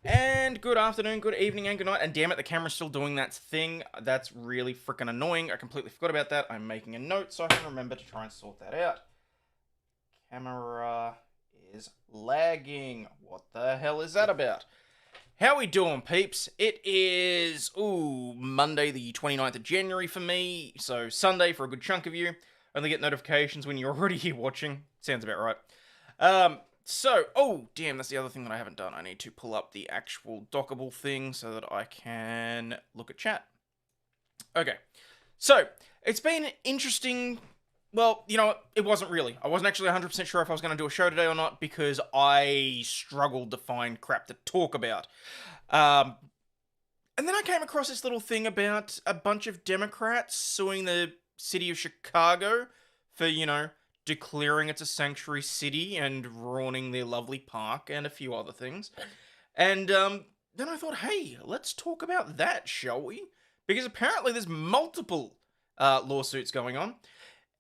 And good afternoon, good evening, and good night. And damn it, the camera's still doing that thing. That's really freaking annoying. I completely forgot about that. I'm making a note so I can remember to try and sort that out. Camera is lagging. What the hell is that about? How we doing, peeps? It is, Monday the 29th of January for me. So Sunday for a good chunk of you. Only get notifications when you're already here watching. Sounds about right. Damn, that's the other thing that I haven't done. I need to pull up the actual dockable thing so that I can look at chat. Okay, so it's been interesting. Well, you know what? It wasn't really. I wasn't actually 100% sure if I was going to do a show today or not because I struggled to find crap to talk about. And then I came across this little thing about a bunch of Democrats suing the city of Chicago for, declaring it's a sanctuary city and ruining their lovely park and a few other things. And then I thought, hey, let's talk about that, shall we? Because apparently there's multiple lawsuits going on.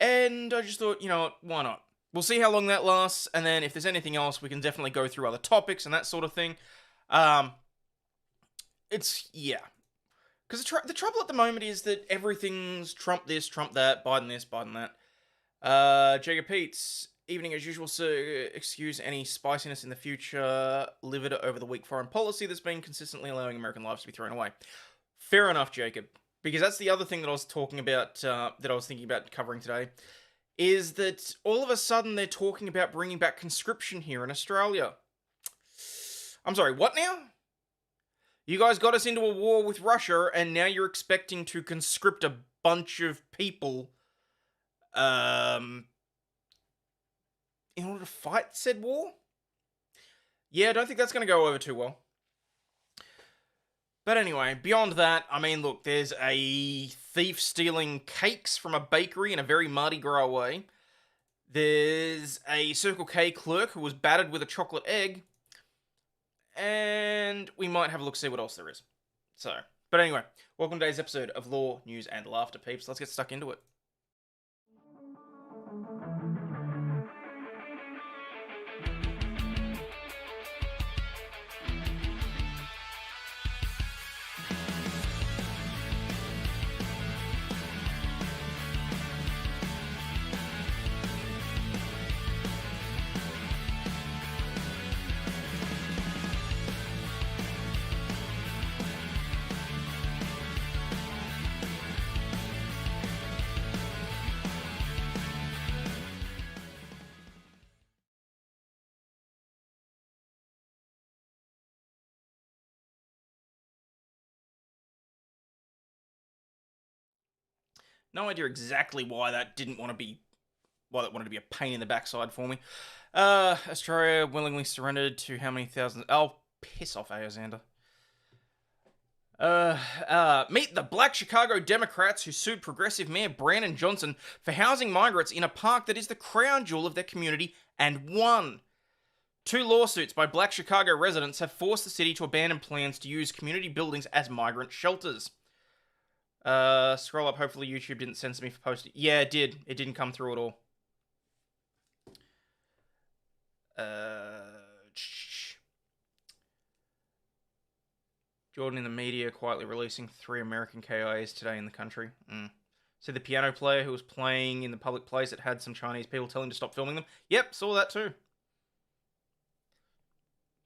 And I just thought, you know what, why not? We'll see how long that lasts, and then if there's anything else, we can definitely go through other topics and that sort of thing. Yeah. Because the trouble at the moment is that everything's Trump this, Trump that, Biden this, Biden that. Jacob Peets, evening as usual, sir. Excuse any spiciness in the future. Livid over the weak foreign policy that's been consistently allowing American lives to be thrown away. Fair enough, Jacob. Because that's the other thing that I was talking about, that I was thinking about covering today, is that all of a sudden they're talking about bringing back conscription here in Australia. I'm sorry, what now? You guys got us into a war with Russia, and now you're expecting to conscript a bunch of people in order to fight said war? Yeah, I don't think that's going to go over too well. But anyway, beyond that, I mean, look, there's a thief stealing cakes from a bakery in a very Mardi Gras way. There's a Circle K clerk who was battered with a chocolate egg. And we might have a look, see what else there is. But anyway, welcome to today's episode of Law, News, and Laughter, peeps. Let's get stuck into it. No idea exactly why that wanted to be a pain in the backside for me. Australia willingly surrendered to how many thousands? Oh, piss off, Alexander. Meet the Black Chicago Democrats who sued progressive Mayor Brandon Johnson for housing migrants in a park that is the crown jewel of their community and won. 2 lawsuits by Black Chicago residents have forced the city to abandon plans to use community buildings as migrant shelters. Scroll up. Hopefully YouTube didn't censor me for posting. Yeah, it did. It didn't come through at all. Jordan in the media quietly releasing 3 American KIAs today in the country. So the piano player who was playing in the public place that had some Chinese people telling him to stop filming them. Yep, saw that too.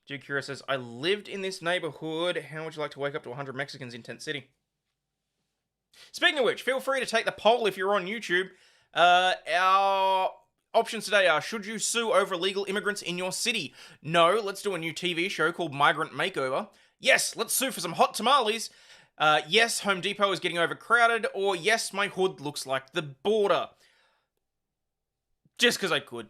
Duke Cura says, I lived in this neighborhood. How would you like to wake up to 100 Mexicans in Tent City? Speaking of which, feel free to take the poll if you're on YouTube. Our options today are, should you sue over illegal immigrants in your city? No, let's do a new TV show called Migrant Makeover. Yes, let's sue for some hot tamales. Yes, Home Depot is getting overcrowded. Or yes, my hood looks like the border. Just because I could.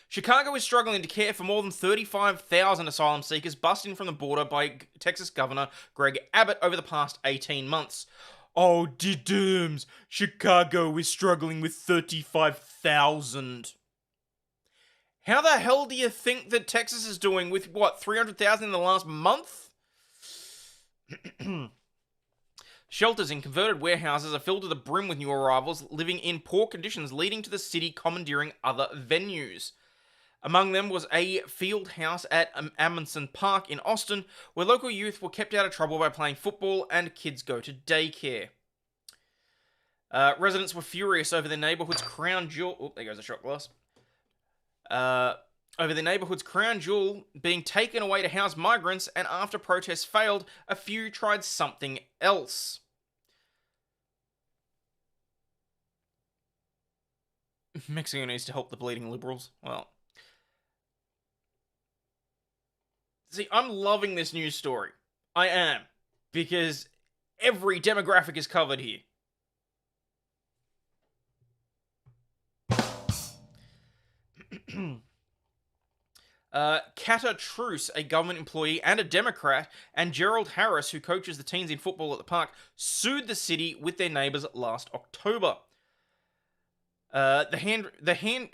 Chicago is struggling to care for more than 35,000 asylum seekers bussed in from the border by Texas Governor Greg Abbott over the past 18 months. Oh, diddums, Chicago is struggling with 35,000. How the hell do you think that Texas is doing with, 300,000 in the last month? Shelters in converted warehouses are filled to the brim with new arrivals living in poor conditions, leading to the city commandeering other venues. Among them was a field house at Amundsen Park in Austin, where local youth were kept out of trouble by playing football and kids go to daycare. Residents were furious over their neighborhood's crown jewel. Oh, there goes a shot glass. Over their neighborhood's crown jewel being taken away to house migrants, and after protests failed, a few tried something else. Mexico needs to help the bleeding liberals. Well, see, I'm loving this news story. I am. Because every demographic is covered here. Kata Truce, a government employee and a Democrat, and Gerald Harris, who coaches the teens in football at the park, sued the city with their neighbors last October. Handwriting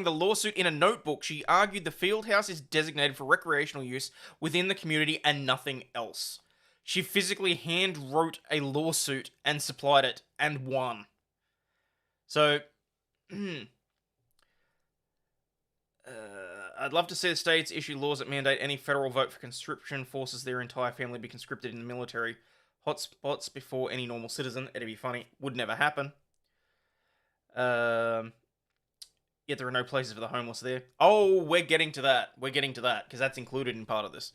the lawsuit in a notebook, she argued the field house is designated for recreational use within the community and nothing else. She physically hand wrote a lawsuit and supplied it and won. So, I'd love to see the states issue laws that mandate any federal vote for conscription forces their entire family be conscripted in the military hotspots before any normal citizen. It'd be funny. Would never happen. Yet there are no places for the homeless there. Oh, we're getting to that. We're getting to that, because that's included in part of this.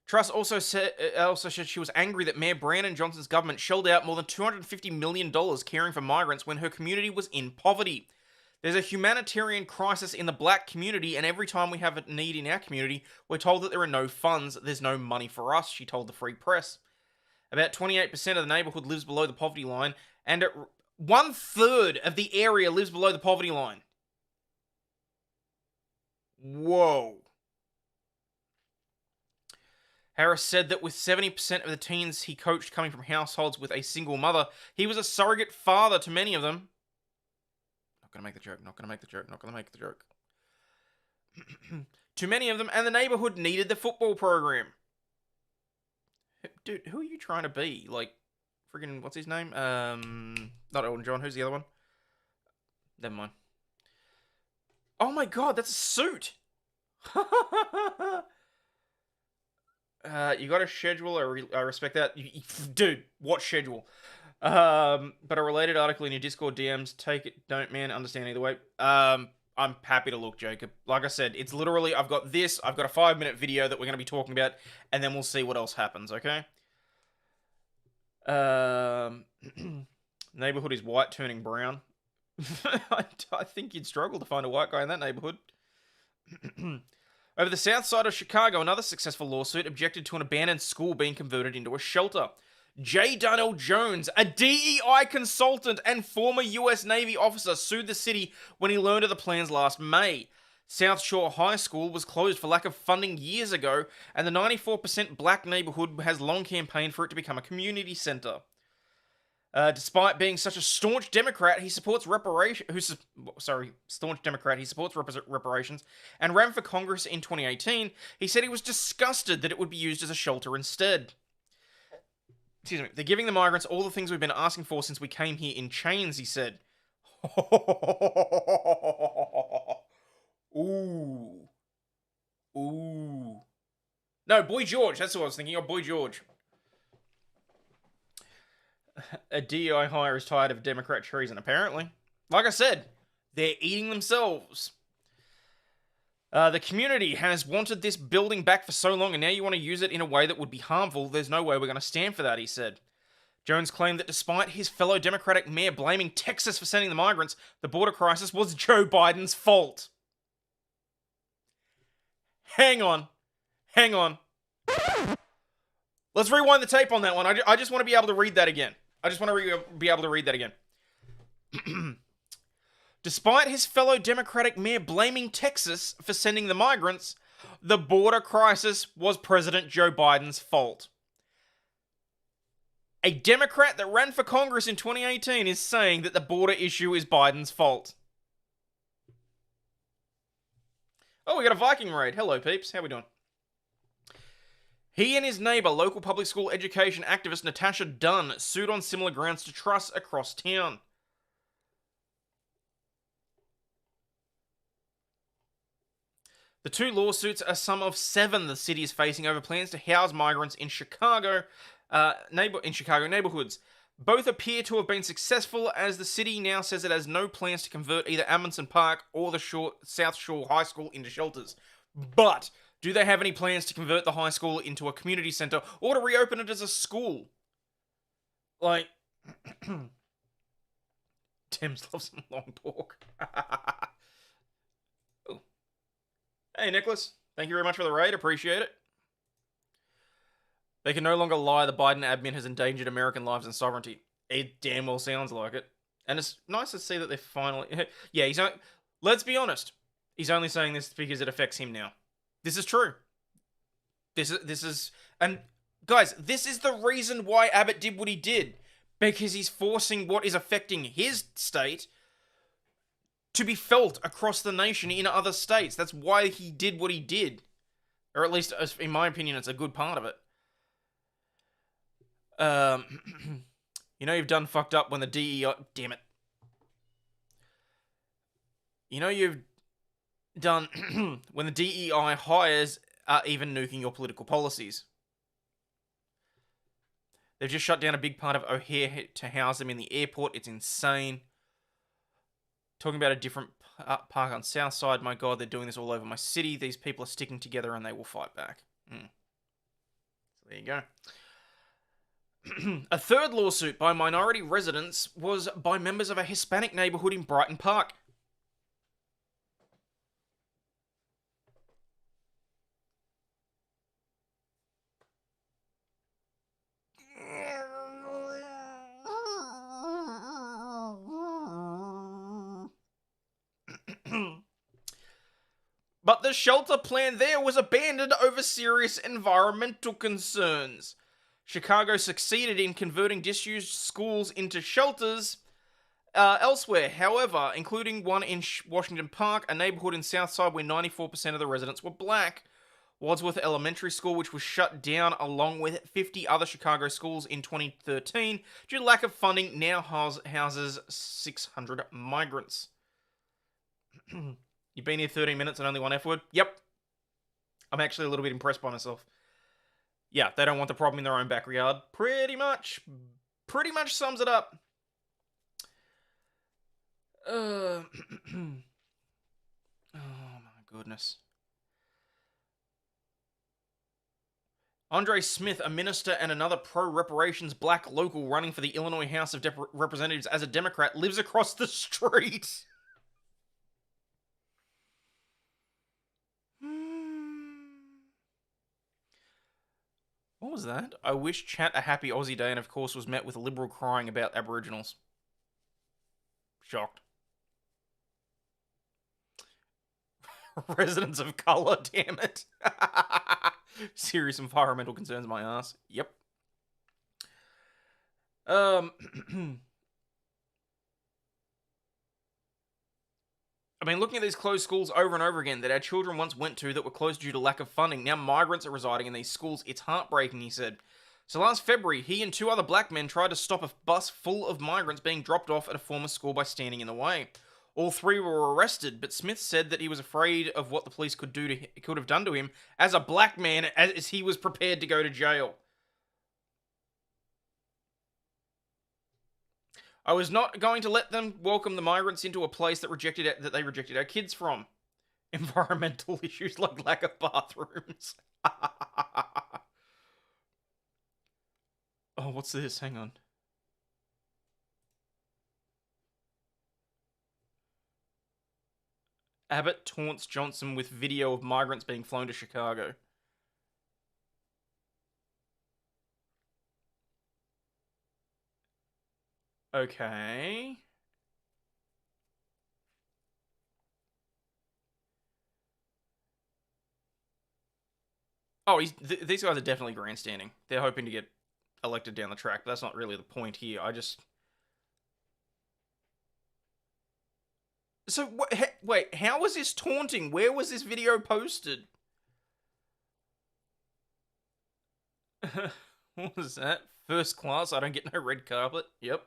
Truss also said she was angry that Mayor Brandon Johnson's government shelled out more than $250 million caring for migrants when her community was in poverty. There's a humanitarian crisis in the black community, and every time we have a need in our community, we're told that there are no funds, there's no money for us, she told the Free Press. About 28% of the neighborhood lives below the poverty line, and 1/3 of the area lives below the poverty line. Whoa. Harris said that with 70% of the teens he coached coming from households with a single mother, he was a surrogate father to many of them. Not gonna make the joke. To many of them, and the neighborhood needed the football program. Dude, who are you trying to be? Like, friggin', what's his name? Not Elton John, who's the other one? Never mind. Oh my god, that's a suit! You got a schedule, I respect that. Dude, what schedule? But a related article in your Discord DMs, take it, don't man, understand either way. I'm happy to look, Jacob. Like I said, it's literally, I've got a 5-minute video that we're going to be talking about, and then we'll see what else happens, okay? Neighborhood is white turning brown. I think you'd struggle to find a white guy in that neighborhood. Over the south side of Chicago, another successful lawsuit objected to an abandoned school being converted into a shelter. J. Darnell Jones, a DEI consultant and former US Navy officer, sued the city when he learned of the plans last May. South Shore High School was closed for lack of funding years ago, and the 94% black neighborhood has long campaigned for it to become a community center. Despite being such a staunch Democrat, he supports reparations, and ran for Congress in 2018. He said he was disgusted that it would be used as a shelter instead. Excuse me. They're giving the migrants all the things we've been asking for since we came here in chains, he said. Ooh. No, Boy George. That's what I was thinking of. Boy George. A DEI hire is tired of Democrat treason, apparently. Like I said, they're eating themselves. The community has wanted this building back for so long, and now you want to use it in a way that would be harmful. There's no way we're going to stand for that, he said. Jones claimed that despite his fellow Democratic mayor blaming Texas for sending the migrants, the border crisis was Joe Biden's fault. Hang on. Let's rewind the tape on that one. I just want to be able to read that again. Despite his fellow Democratic mayor blaming Texas for sending the migrants, the border crisis was President Joe Biden's fault. A Democrat that ran for Congress in 2018 is saying that the border issue is Biden's fault. Oh, we got a Viking raid. Hello, peeps. How we doing? He and his neighbor, local public school education activist Natasha Dunn, sued on similar grounds to Truss across town. The two lawsuits are some of 7 the city is facing over plans to house migrants in Chicago neighborhoods. Both appear to have been successful, as the city now says it has no plans to convert either Amundsen Park or the South Shore High School into shelters. But do they have any plans to convert the high school into a community center or to reopen it as a school? Like, Tim's loves some long talk. Oh. Hey, Nicholas. Thank you very much for the raid. Appreciate it. They can no longer lie the Biden admin has endangered American lives and sovereignty. It damn well sounds like it. And it's nice to see that they're finally... Yeah, let's be honest. He's only saying this because it affects him now. This is true. This is... And, guys, this is the reason why Abbott did what he did. Because he's forcing what is affecting his state to be felt across the nation in other states. That's why he did what he did. Or at least, in my opinion, it's a good part of it. You know you've done fucked up when the DEI... Damn it. You know you've done when the DEI hires are even nuking your political policies. They've just shut down a big part of O'Hare to house them in the airport. It's insane. Talking about a different park on South Side. My God, they're doing this all over my city. These people are sticking together and they will fight back. So there you go. A third lawsuit by minority residents was by members of a Hispanic neighborhood in Brighton Park. But the shelter plan there was abandoned over serious environmental concerns. Chicago succeeded in converting disused schools into shelters elsewhere, however, including one in Washington Park, a neighborhood in Southside where 94% of the residents were black. Wadsworth Elementary School, which was shut down along with 50 other Chicago schools in 2013 due to lack of funding, now houses 600 migrants. You've been here 13 minutes and only one F word? Yep. I'm actually a little bit impressed by myself. Yeah, they don't want the problem in their own backyard. Pretty much sums it up. Oh my goodness. Andre Smith, a minister and another pro-reparations black local running for the Illinois House of Representatives as a Democrat, lives across the street. What was that? I wish chat a happy Aussie day and of course was met with liberal crying about Aboriginals. Shocked. Residents of colour, damn it. Serious environmental concerns, my ass. Yep. I mean, looking at these closed schools over and over again that our children once went to that were closed due to lack of funding, now migrants are residing in these schools. It's heartbreaking, he said. So last February, he and 2 other black men tried to stop a bus full of migrants being dropped off at a former school by standing in the way. All 3 were arrested, but Smith said that he was afraid of what the police could have done to him as a black man, as he was prepared to go to jail. I was not going to let them welcome the migrants into a place that they rejected our kids from. Environmental issues like lack of bathrooms. Oh, what's this? Hang on. Abbott taunts Johnson with video of migrants being flown to Chicago. Okay. Oh, these guys are definitely grandstanding. They're hoping to get elected down the track, but that's not really the point here. So, wait, how was this taunting? Where was this video posted? What was that? First class, I don't get no red carpet. Yep.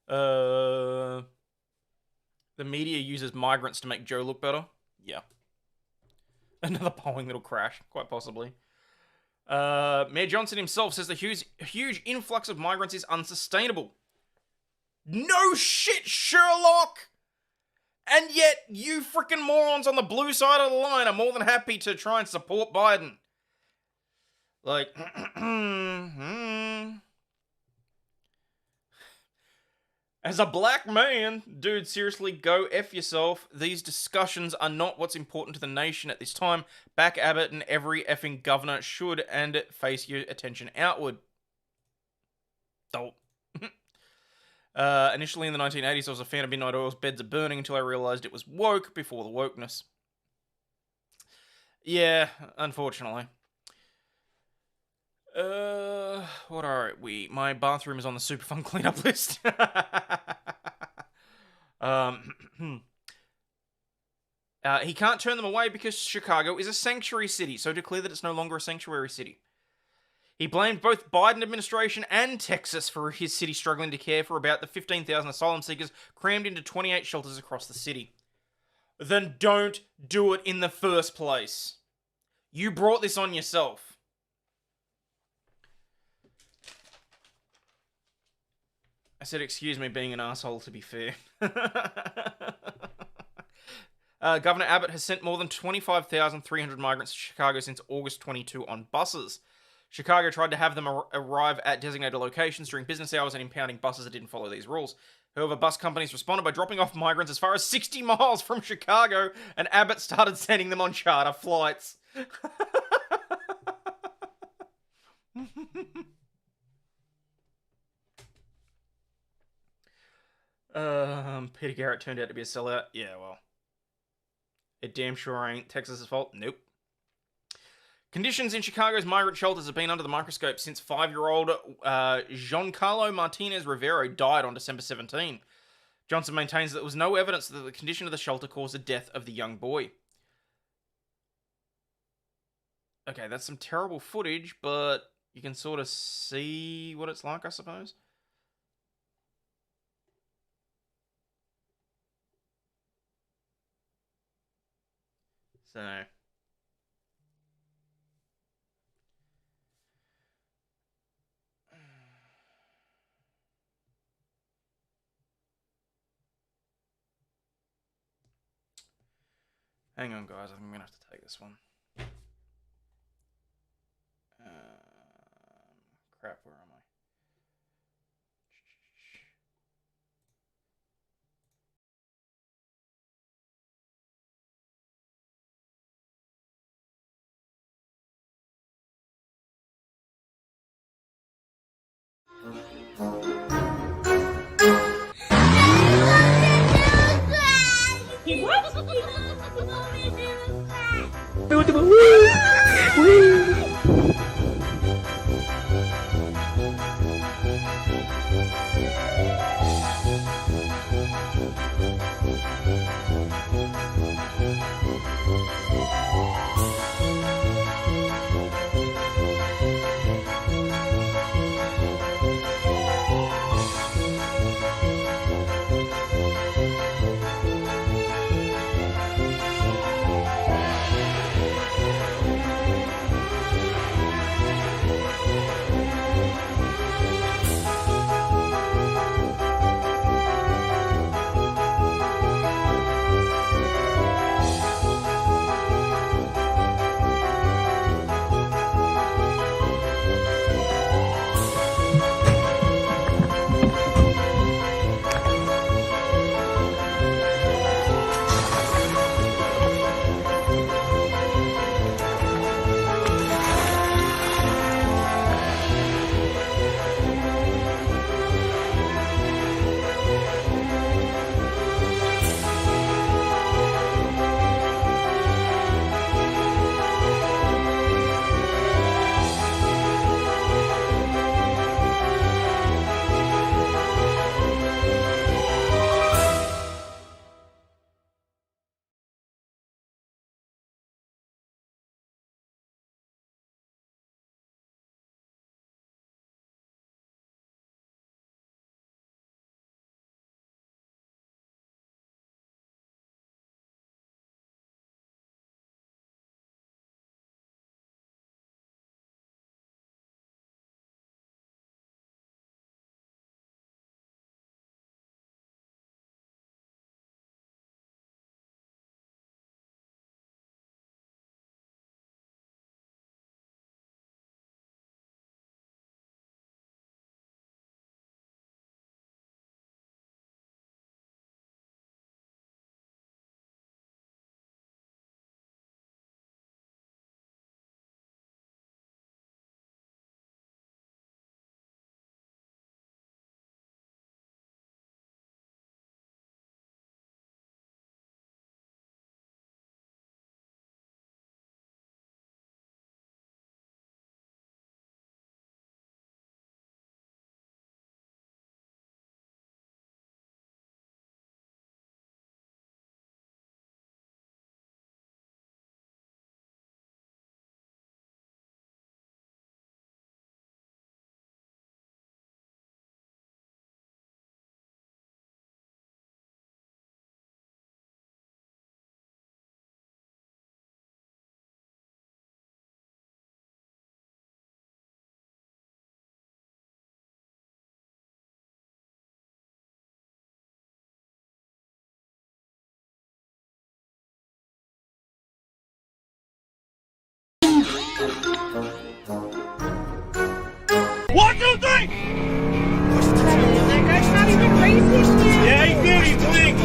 The media uses migrants to make Joe look better. Yeah. Another Boeing that'll crash, quite possibly. Mayor Johnson himself says the huge influx of migrants is unsustainable. No shit, Sherlock! And yet, you frickin' morons on the blue side of the line are more than happy to try and support Biden. Like, as a black man, dude, seriously, go F yourself. These discussions are not what's important to the nation at this time. Back Abbott and every effing governor should and face your attention outward. Dope. Initially in the 1980s, I was a fan of Midnight Oil's Beds Are Burning until I realized it was woke before the wokeness. Yeah, unfortunately. What are we? My bathroom is on the super fun cleanup list. He can't turn them away because Chicago is a sanctuary city, so declare that it's no longer a sanctuary city. He blamed both Biden administration and Texas for his city struggling to care for about the 15,000 asylum seekers crammed into 28 shelters across the city. Then don't do it in the first place. You brought this on yourself. I said, excuse me being an asshole, to be fair. Governor Abbott has sent more than 25,300 migrants to Chicago since August 22 on buses. Chicago tried to have them arrive at designated locations during business hours and impounding buses that didn't follow these rules. However, bus companies responded by dropping off migrants as far as 60 miles from Chicago, and Abbott started sending them on charter flights. Peter Garrett turned out to be a sellout. Yeah, well. It damn sure ain't Texas's fault. Nope. Conditions in Chicago's migrant shelters have been under the microscope since 5-year-old Giancarlo Martinez Rivero died on December 17. Johnson maintains that there was no evidence that the condition of the shelter caused the death of the young boy. Okay, that's some terrible footage, but you can sort of see what it's like, I suppose. So, hang on, guys. I think I'm gonna have to take this one. Crap, where am I? 1, 2, 3! That guy's not even racing yet. Yeah, he did. He blinked.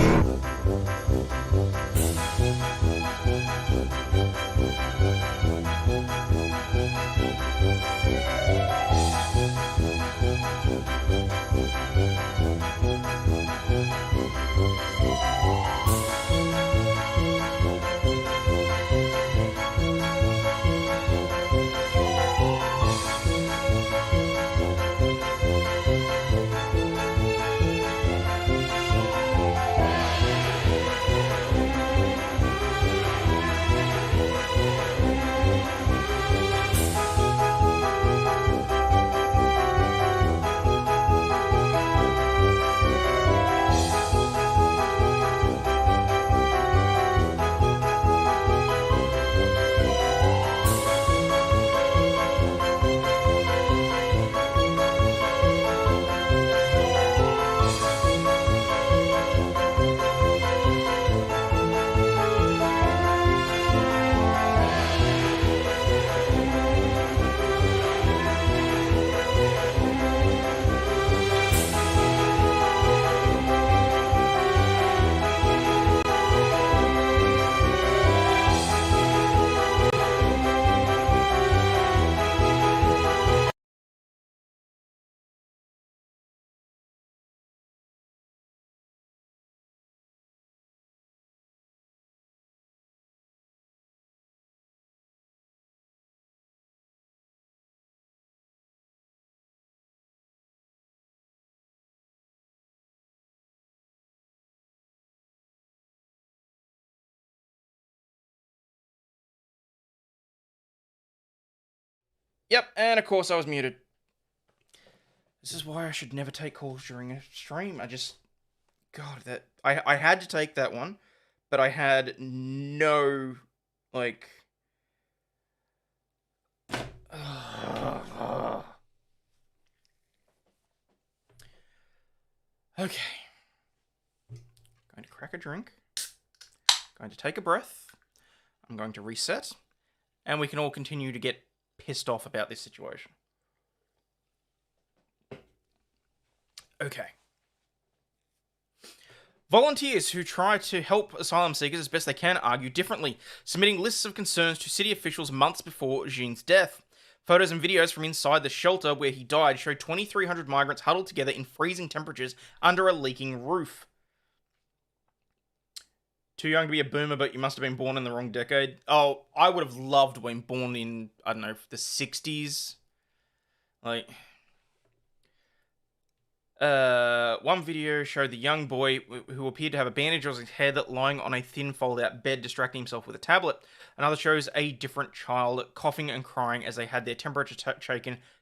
Yep, and of course I was muted. This is why I should never take calls during a stream. God, I had to take that one, but I had no, like... Okay. Going to crack a drink. Going to take a breath. I'm going to reset. And we can all continue to get pissed off about this situation. Okay. Volunteers who try to help asylum seekers as best they can argue differently, submitting lists of concerns to city officials months before Jean's death. Photos and videos from inside the shelter where he died show 2,300 migrants huddled together in freezing temperatures under a leaking roof. Too young to be a boomer, but you must have been born in the wrong decade. Oh, I would have loved being born in, I don't know, the 60s. Like... one video showed the young boy who appeared to have a bandage on his head lying on a thin fold-out bed distracting himself with a tablet. Another shows a different child coughing and crying as they had their temperature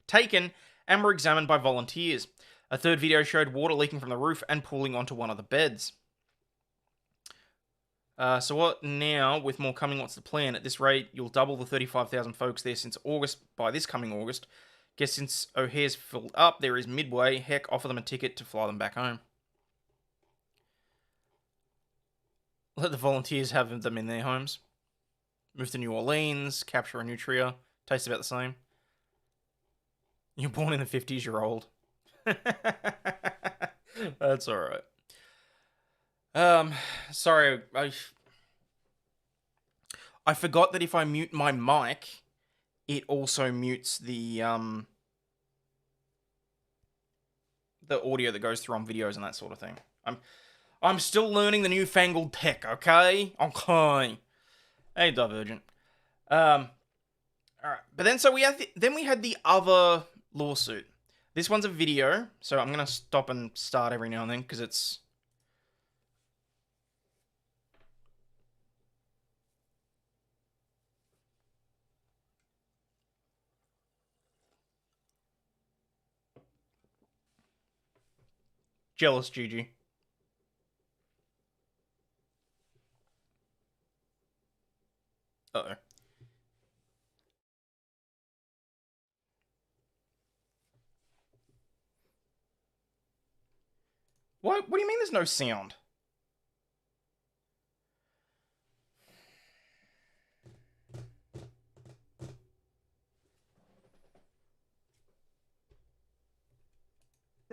taken and were examined by volunteers. A third video showed water leaking from the roof and pooling onto one of the beds. So what now, with more coming, what's the plan? At this rate, you'll double the 35,000 folks there since August by this coming August. Guess since O'Hare's filled up, there is midway. Heck, offer them a ticket to fly them back home. Let the volunteers have them in their homes. Move to New Orleans, capture a nutria. Tastes about the same. You're born in the 50s, you're old. That's alright. Sorry, I forgot that if I mute my mic, it also mutes the audio that goes through on videos and that sort of thing. I'm still learning the newfangled tech, okay? Okay. Hey, Divergent. Alright. But then, so we had the other lawsuit. This one's a video, so I'm gonna stop and start every now and then, because it's... Jealous, Gigi. Uh-oh. What do you mean there's no sound?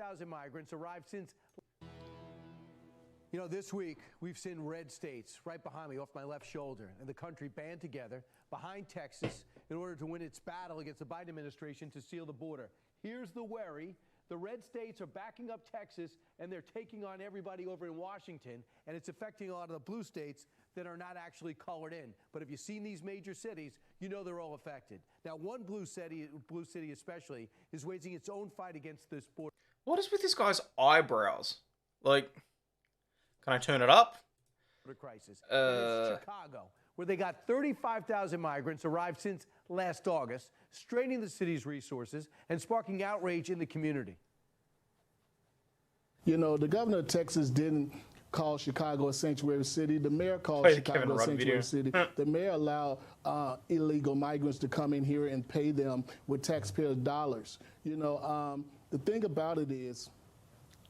35,000 migrants arrived since. You know, this week we've seen red states right behind me off my left shoulder and the country band together behind Texas in order to win its battle against the Biden administration to seal the border. Here's the worry. The red states are backing up Texas and they're taking on everybody over in Washington, and it's affecting a lot of the blue states that are not actually colored in. But if you've seen these major cities, you know they're all affected. Now, one blue city especially, is waging its own fight against this border. What is with this guy's eyebrows? Like, can I turn it up? Crisis. It's Chicago, where they got 35,000 migrants arrived since last August, straining the city's resources and sparking outrage in the community. You know, the governor of Texas didn't call Chicago a sanctuary city. The mayor called Chicago a sanctuary city. The mayor allowed illegal migrants to come in here and pay them with taxpayer dollars. You know, the thing about it is,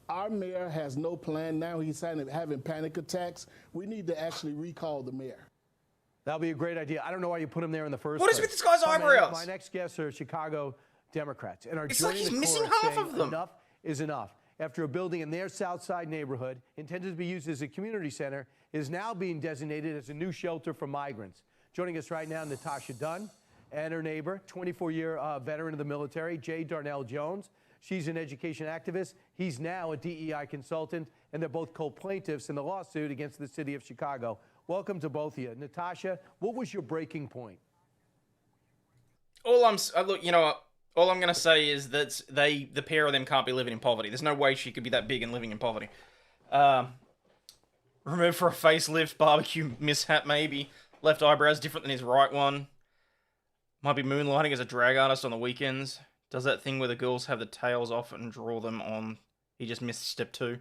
our mayor has no plan now. He's having panic attacks. We need to actually recall the mayor. That'll be a great idea. I don't know why you put him there in the first place. What is with this guy's eyebrows? My next guests are Chicago Democrats. And are it's like he's missing half of them. Enough is enough. After a building in their South Side neighborhood, intended to be used as a community center, is now being designated as a new shelter for migrants. Joining us right now, Natasha Dunn and her neighbor, 24-year veteran of the military, J. Darnell Jones. She's an education activist. He's now a DEI consultant, and they're both co-plaintiffs in the lawsuit against the city of Chicago. Welcome to both of you. Natasha, what was your breaking point? All I'm gonna say is that the pair of them can't be living in poverty. There's no way she could be that big and living in poverty. Removed for a facelift, barbecue mishap maybe. Left eyebrows different than his right one. Might be moonlighting as a drag artist on the weekends. Does that thing where the girls have the tails off and draw them on. He just missed step 2.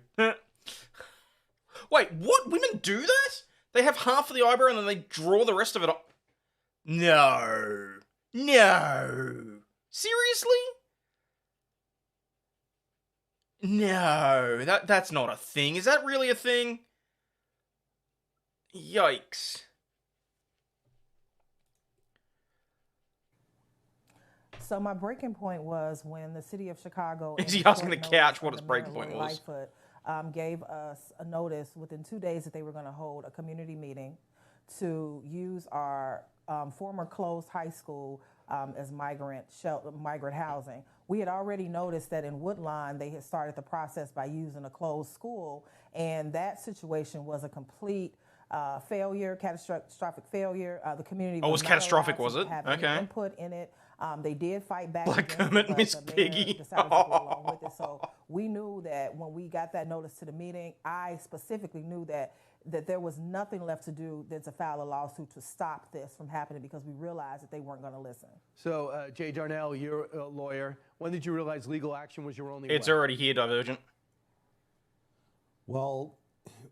Wait, what? Women do that? They have half of the eyebrow and then they draw the rest of it off? No. No. Seriously? No. That's not a thing. Is that really a thing? Yikes. So my breaking point was when the city of Chicago... Is he asking the couch what his breaking point was? Lightfoot, gave us a notice within 2 days that they were going to hold a community meeting to use our former closed high school as migrant housing. We had already noticed that in Woodlawn, they had started the process by using a closed school, and that situation was a complete failure, catastrophic failure. The community was catastrophic, was it? Have okay. Any input in it. They did fight back. Black Kermit, Miss Piggy. Decided to go along with it. So we knew that when we got that notice to the meeting, I specifically knew that there was nothing left to do than to file a lawsuit to stop this from happening, because we realized that they weren't going to listen. So, Jay Darnell, you're a lawyer. When did you realize legal action was your only It's way? already here, Divergent. Well,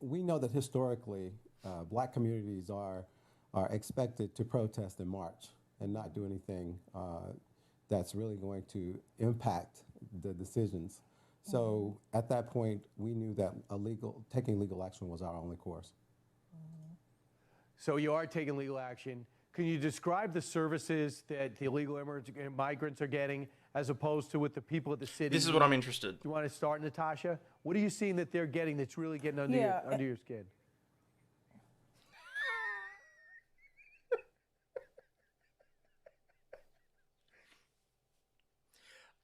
we know that historically, black communities are expected to protest and march and not do anything that's really going to impact the decisions. So at that point, we knew that taking legal action was our only course. So you are taking legal action. Can you describe the services that the illegal migrants are getting as opposed to with the people of the city? This is what I'm interested. You want to start, Natasha? What are you seeing that they're getting that's really getting under your skin?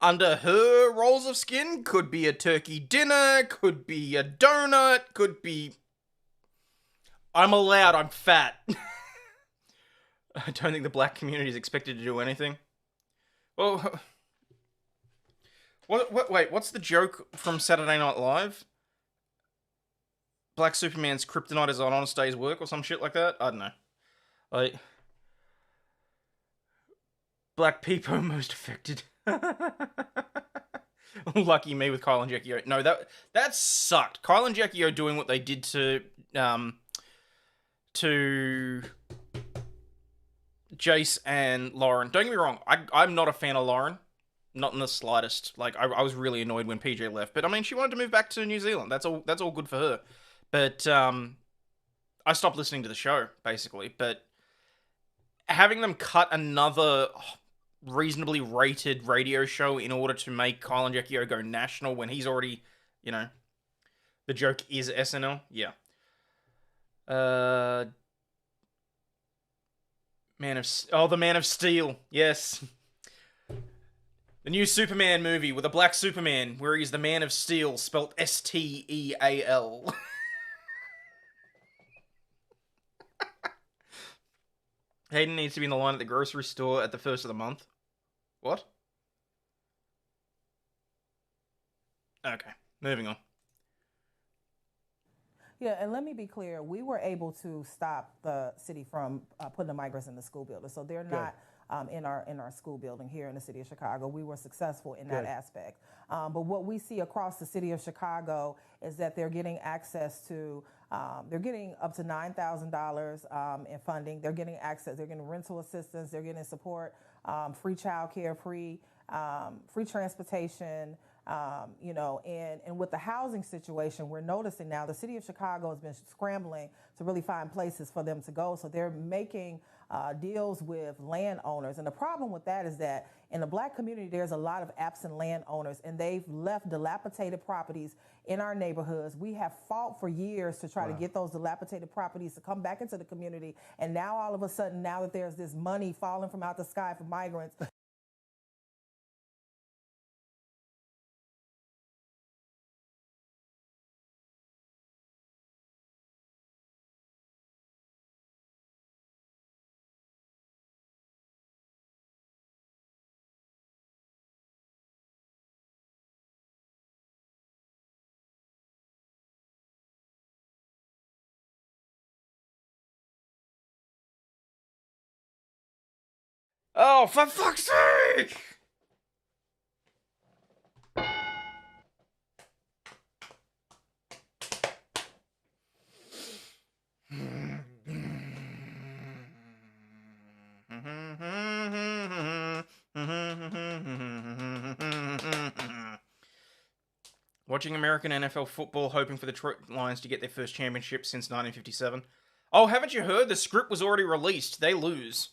Under her rolls of skin, could be a turkey dinner, could be a donut, could be... I'm allowed, I'm fat. I don't think the black community is expected to do anything. Well, wait, what's the joke from Saturday Night Live? Black Superman's kryptonite is on honest day's work or some shit like that? I don't know. Like, black people are most affected. Lucky me with Kyle and Jackie O. No, that sucked. Kyle and Jackie O doing what they did to Jace and Lauren. Don't get me wrong, I'm not a fan of Lauren. Not in the slightest. Like, I was really annoyed when PJ left. But, I mean, she wanted to move back to New Zealand. That's all good for her. But, I stopped listening to the show, basically. But having them cut another reasonably rated radio show in order to make Kyle and Jackie O go national when he's already, you know, the joke is SNL? Yeah. The Man of Steel. Yes. The new Superman movie with a black Superman where he's the Man of Steel, spelt Steal. Hayden needs to be in the line at the grocery store at the first of the month. What? Okay, moving on. Yeah, and let me be clear. We were able to stop the city from putting the migrants in the school building, so they're not in our school building here in the city of Chicago. We were successful in that aspect. But what we see across the city of Chicago is that they're getting access to, they're getting up to $9,000 in funding. They're getting access. They're getting rental assistance. They're getting support, free childcare, free transportation. You know, and with the housing situation, we're noticing now the city of Chicago has been scrambling to really find places for them to go. So they're making deals with landowners. And the problem with that is that in the black community, there's a lot of absent landowners, and they've left dilapidated properties in our neighborhoods. We have fought for years to try to get those dilapidated properties to come back into the community. And now all of a sudden, now that there's this money falling from out the sky for migrants, Oh, for fuck's sake! Watching American NFL football, hoping for the Detroit Lions to get their first championship since 1957. Oh, haven't you heard? The script was already released. They lose.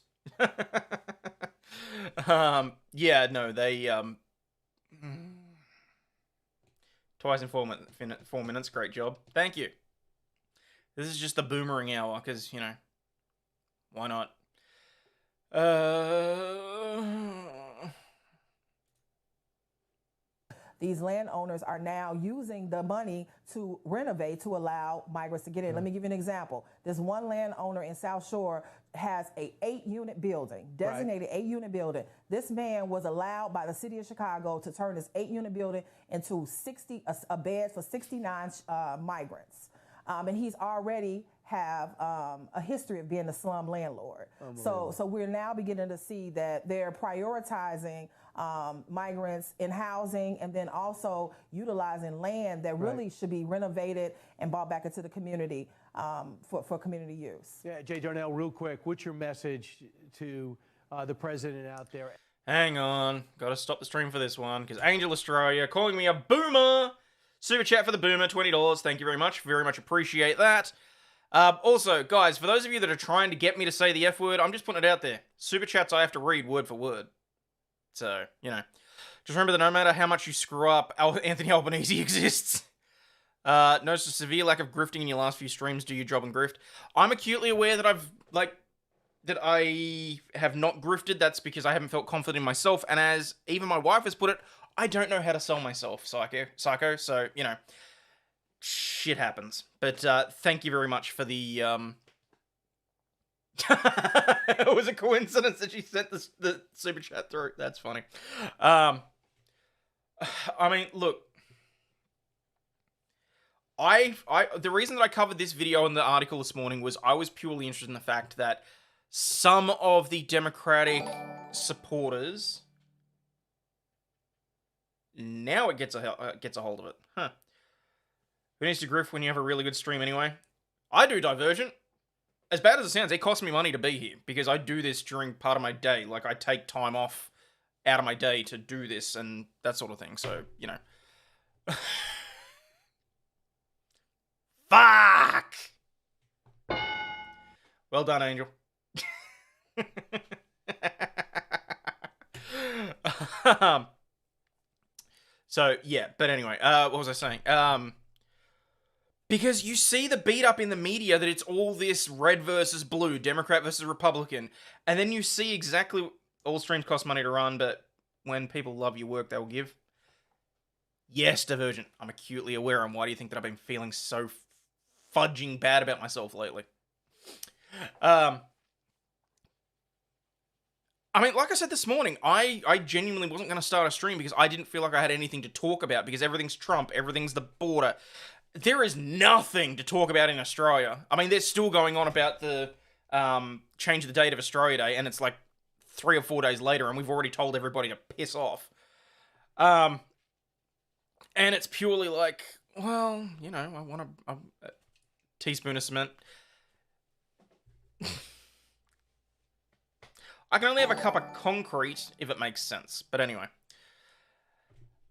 Yeah, no, they, twice in 4 minutes, great job. Thank you. This is just the boomerang hour, because, you know, why not? These landowners are now using the money to renovate to allow migrants to get in. Let me give you an example. This one landowner in South Shore has a 8-unit building, designated 8-unit building. This man was allowed by the city of Chicago to turn this 8-unit building into a bed for 69 migrants. And he's already have a history of being a slum landlord. So we're now beginning to see that they're prioritizing migrants in housing, and then also utilizing land that really should be renovated and brought back into the community for community use. Yeah, Jay Darnell, real quick, what's your message to the president out there? Hang on, gotta stop the stream for this one, because Angel Australia calling me a boomer. Super chat for the boomer, $20. Thank you very much appreciate that. Also, guys, for those of you that are trying to get me to say the F word, I'm just putting it out there. Super chats I have to read word for word. So, you know, just remember that no matter how much you screw up, Anthony Albanese exists. Notice a severe lack of grifting in your last few streams. Do your job and grift. I'm acutely aware that I have not grifted. That's because I haven't felt confident in myself. And as even my wife has put it, I don't know how to sell myself, psycho. So, you know, shit happens. But thank you very much for the it was a coincidence that she sent the super chat through. That's funny. I mean, look, the reason that I covered this video in the article this morning was I was purely interested in the fact that some of the Democratic supporters, now it gets a hold of it. Huh. Who needs to grift when you have a really good stream anyway? I do Divergent. As bad as it sounds, it costs me money to be here because I do this during part of my day. Like, I take time off out of my day to do this and that sort of thing. So, you know. Fuck! Well done, Angel. So, yeah, but anyway, what was I saying? Because you see the beat up in the media that it's all this red versus blue, Democrat versus Republican, and then you see exactly all streams cost money to run, but when people love your work, they'll give. Yes, Divergent, I'm acutely aware, and why do you think that I've been feeling so fudging bad about myself lately? I mean, like I said this morning, I genuinely wasn't going to start a stream because I didn't feel like I had anything to talk about because everything's Trump, everything's the border. There is nothing to talk about in Australia. I mean, they're still going on about the change the date of Australia Day, and it's like 3 or 4 days later, and we've already told everybody to piss off. And it's purely like, well, you know, I want a teaspoon of cement. I can only have a cup of concrete if it makes sense. But anyway.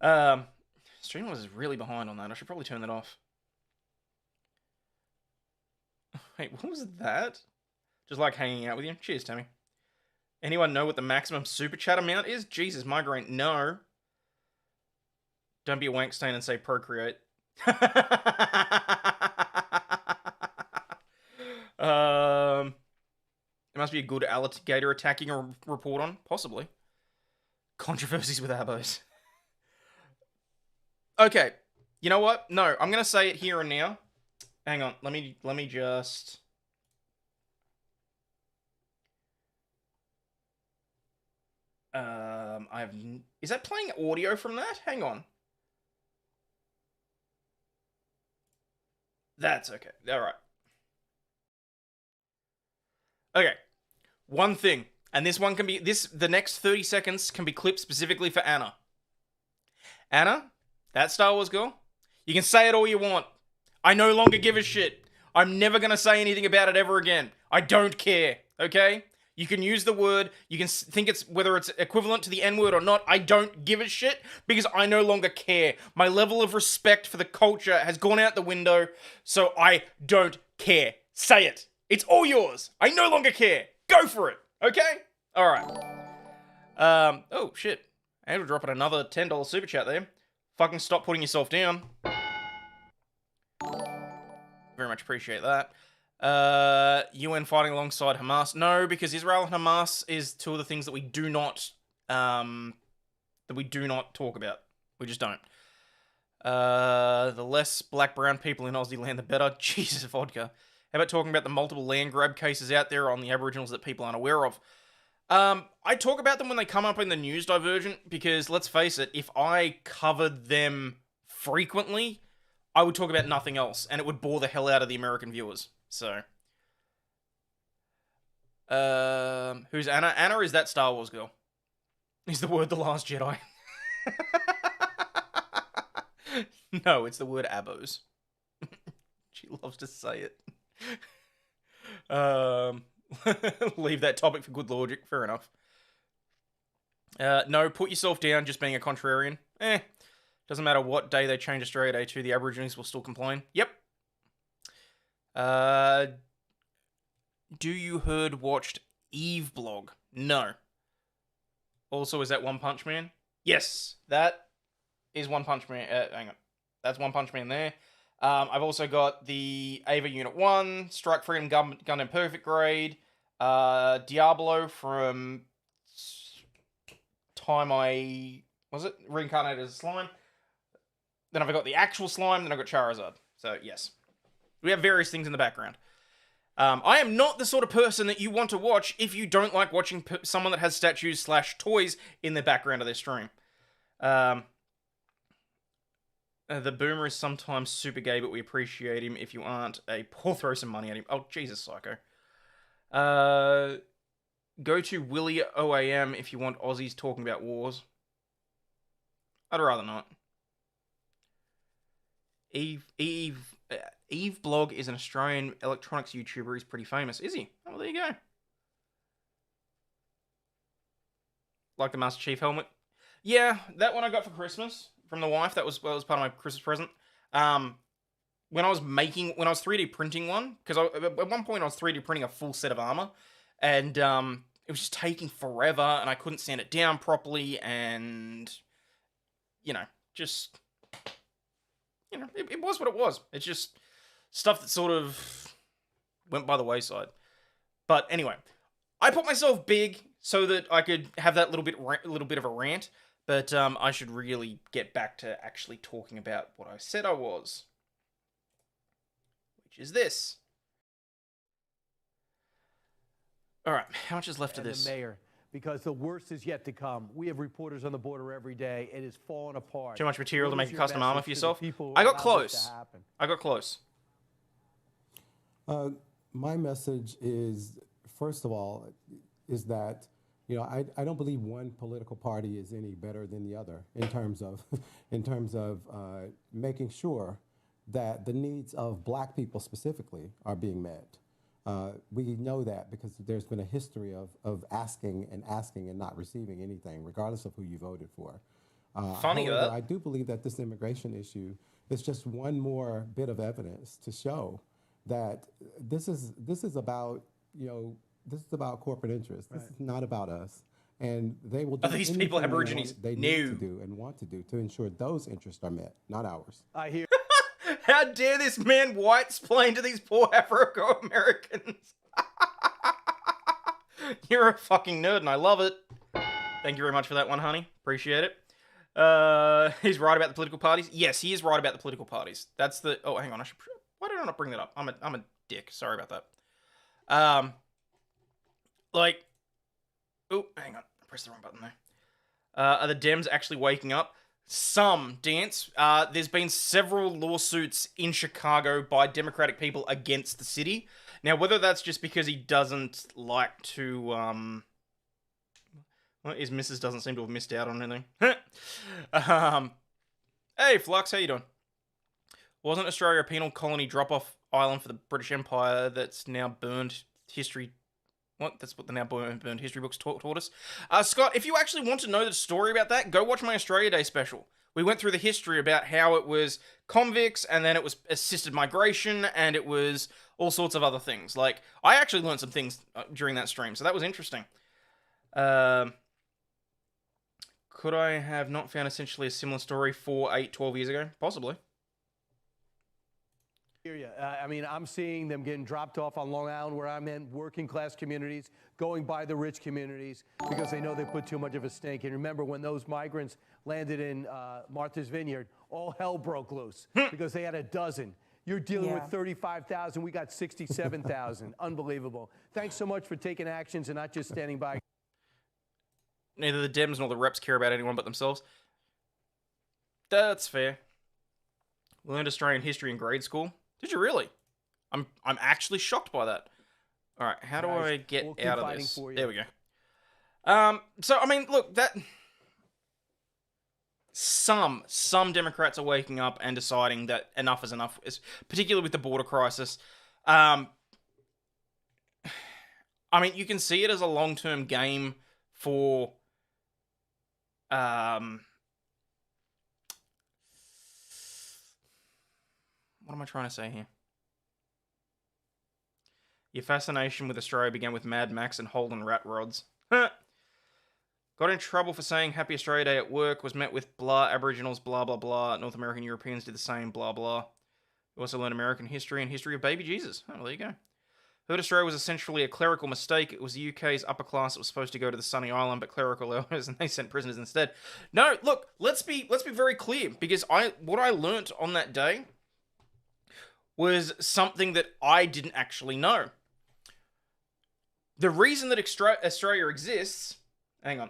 Streamlabs is really behind on that. I should probably turn that off. Wait, what was that? Just like hanging out with you. Cheers, Tammy. Anyone know what the maximum super chat amount is? Jesus, migraine. No. Don't be a wank stain and say procreate. It must be a good alligator attacking a report on. Possibly. Controversies with abos. Okay. You know what? No, I'm going to say it here and now. Hang on. Let me just... Is that playing audio from that? Hang on. That's okay. Alright. Okay. One thing. And this one can be... The next 30 seconds can be clipped specifically for Anna. Anna? That Star Wars girl? You can say it all you want. I no longer give a shit. I'm never gonna say anything about it ever again. I don't care. Okay? You can use the word. You can think it's whether it's equivalent to the N-word or not. I don't give a shit because I no longer care. My level of respect for the culture has gone out the window, so I don't care. Say it. It's all yours. I no longer care. Go for it. Okay? Alright. Oh, shit. Andrew dropping another $10 super chat there. Fucking stop putting yourself down. Very much appreciate that. UN fighting alongside Hamas. No, because Israel and Hamas is two of the things that we do not talk about. We just don't. The less black-brown people in Aussie land, the better. Jesus, vodka. How about talking about the multiple land grab cases out there on the Aboriginals that people aren't aware of? I talk about them when they come up in the news, Divergent, because let's face it, if I covered them frequently, I would talk about nothing else, and it would bore the hell out of the American viewers. So, who's Anna? Anna is that Star Wars girl. Is the word The Last Jedi? No, it's the word abos. She loves to say it. Leave that topic for good logic. Fair enough. No, put yourself down just being a contrarian. Doesn't matter what day they change Australia Day to, the Aborigines will still complain. Yep. Do you watched Eve blog? No. Also, is that One Punch Man? Yes, that is One Punch Man. Hang on. That's One Punch Man there. I've also got the Ava Unit 1, Strike Freedom Gundam Perfect Grade, Diablo from time I... Was it? Reincarnated as a slime. Then I've got the actual slime, then I've got Charizard. So, yes. We have various things in the background. I am not the sort of person that you want to watch if you don't like watching someone that has statues / toys in the background of their stream. The boomer is sometimes super gay, but we appreciate him. If you aren't, we'll throw some money at him. Oh, Jesus, psycho. Go to Willie OAM if you want Aussies talking about wars. I'd rather not. Eve Blog is an Australian electronics YouTuber. He's pretty famous. Is he? Oh, well, there you go. Like the Master Chief helmet? Yeah, that one I got for Christmas from the wife. That was part of my Christmas present. When I was 3D printing one, because at one point I was 3D printing a full set of armor, and it it was just taking forever, and I couldn't sand it down properly, and, you know, just, you know, it was what it was. It's just stuff that sort of went by the wayside. But anyway, I put myself big so that I could have that little bit of a rant, but I should really get back to actually talking about what I said I was, which is this. All right, how much is left of this? The mayor, because the worst is yet to come. We have reporters on the border every day. It is falling apart. Too much material to What make is a your custom armor message for to the yourself? people who I got allowed this close. to happen? I got close. My message is, first of all, is that, you know, I don't believe one political party is any better than the other in terms of making sure that the needs of Black people specifically are being met. We know that because there's been a history of asking and not receiving anything, regardless of who you voted for. Funny however, that. I do believe that this immigration issue is just one more bit of evidence to show that this is about, you know, this is about corporate interests. This is not about us. And they will do Are these anything people they Aborigines? they No. need to do and want to do to ensure those interests are met, not ours. I hear. How dare this man white-splain to these poor Afro-Americans? You're a fucking nerd, and I love it. Thank you very much for that one, honey. Appreciate it. He's right about the political parties. Yes, he is right about the political parties. That's the... Oh, hang on. Why did I not bring that up? I'm a dick. Sorry about that. Like... Oh, hang on. I pressed the wrong button there. Are the Dems actually waking up? Some, Dance. There's been several lawsuits in Chicago by Democratic people against the city. Now, whether that's just because he doesn't like to, well, his missus doesn't seem to have missed out on anything. Hey, Flux, how you doing? Wasn't Australia a penal colony drop-off island for the British Empire that's now burned history? What? That's what the now burned history books taught us. Scott, if you actually want to know the story about that, go watch my Australia Day special. We went through the history about how it was convicts, and then it was assisted migration, and it was all sorts of other things. Like, I actually learned some things during that stream, so that was interesting. Could I have not found essentially a similar story 4, 8, 12 years ago? Possibly. Hear you. I mean, I'm seeing them getting dropped off on Long Island, where I'm in, working class communities, going by the rich communities because they know they put too much of a stink. And remember, when those migrants landed in Martha's Vineyard, all hell broke loose because they had a dozen. You're dealing with 35,000. We got 67,000. Unbelievable. Thanks so much for taking actions and not just standing by. Neither the Dems nor the reps care about anyone but themselves. That's fair. We learned Australian history in grade school. Did you really? I'm actually shocked by that. All right, how do I get out of this? There we go. So I mean, look, that some Democrats are waking up and deciding that enough is enough, particularly with the border crisis. I mean, you can see it as a long-term game for what am I trying to say here? Your fascination with Australia began with Mad Max and Holden rat rods. Got in trouble for saying Happy Australia Day at work, was met with blah, Aboriginals, blah, blah, blah. North American Europeans did the same, blah, blah. You also learned American history and history of baby Jesus. Oh, well, there you go. Heard Australia was essentially a clerical mistake. It was the UK's upper class that was supposed to go to the sunny island, but clerical errors, and they sent prisoners instead. No, look, let's be very clear, because what I learnt on that day was something that I didn't actually know. The reason that Australia exists... Hang on.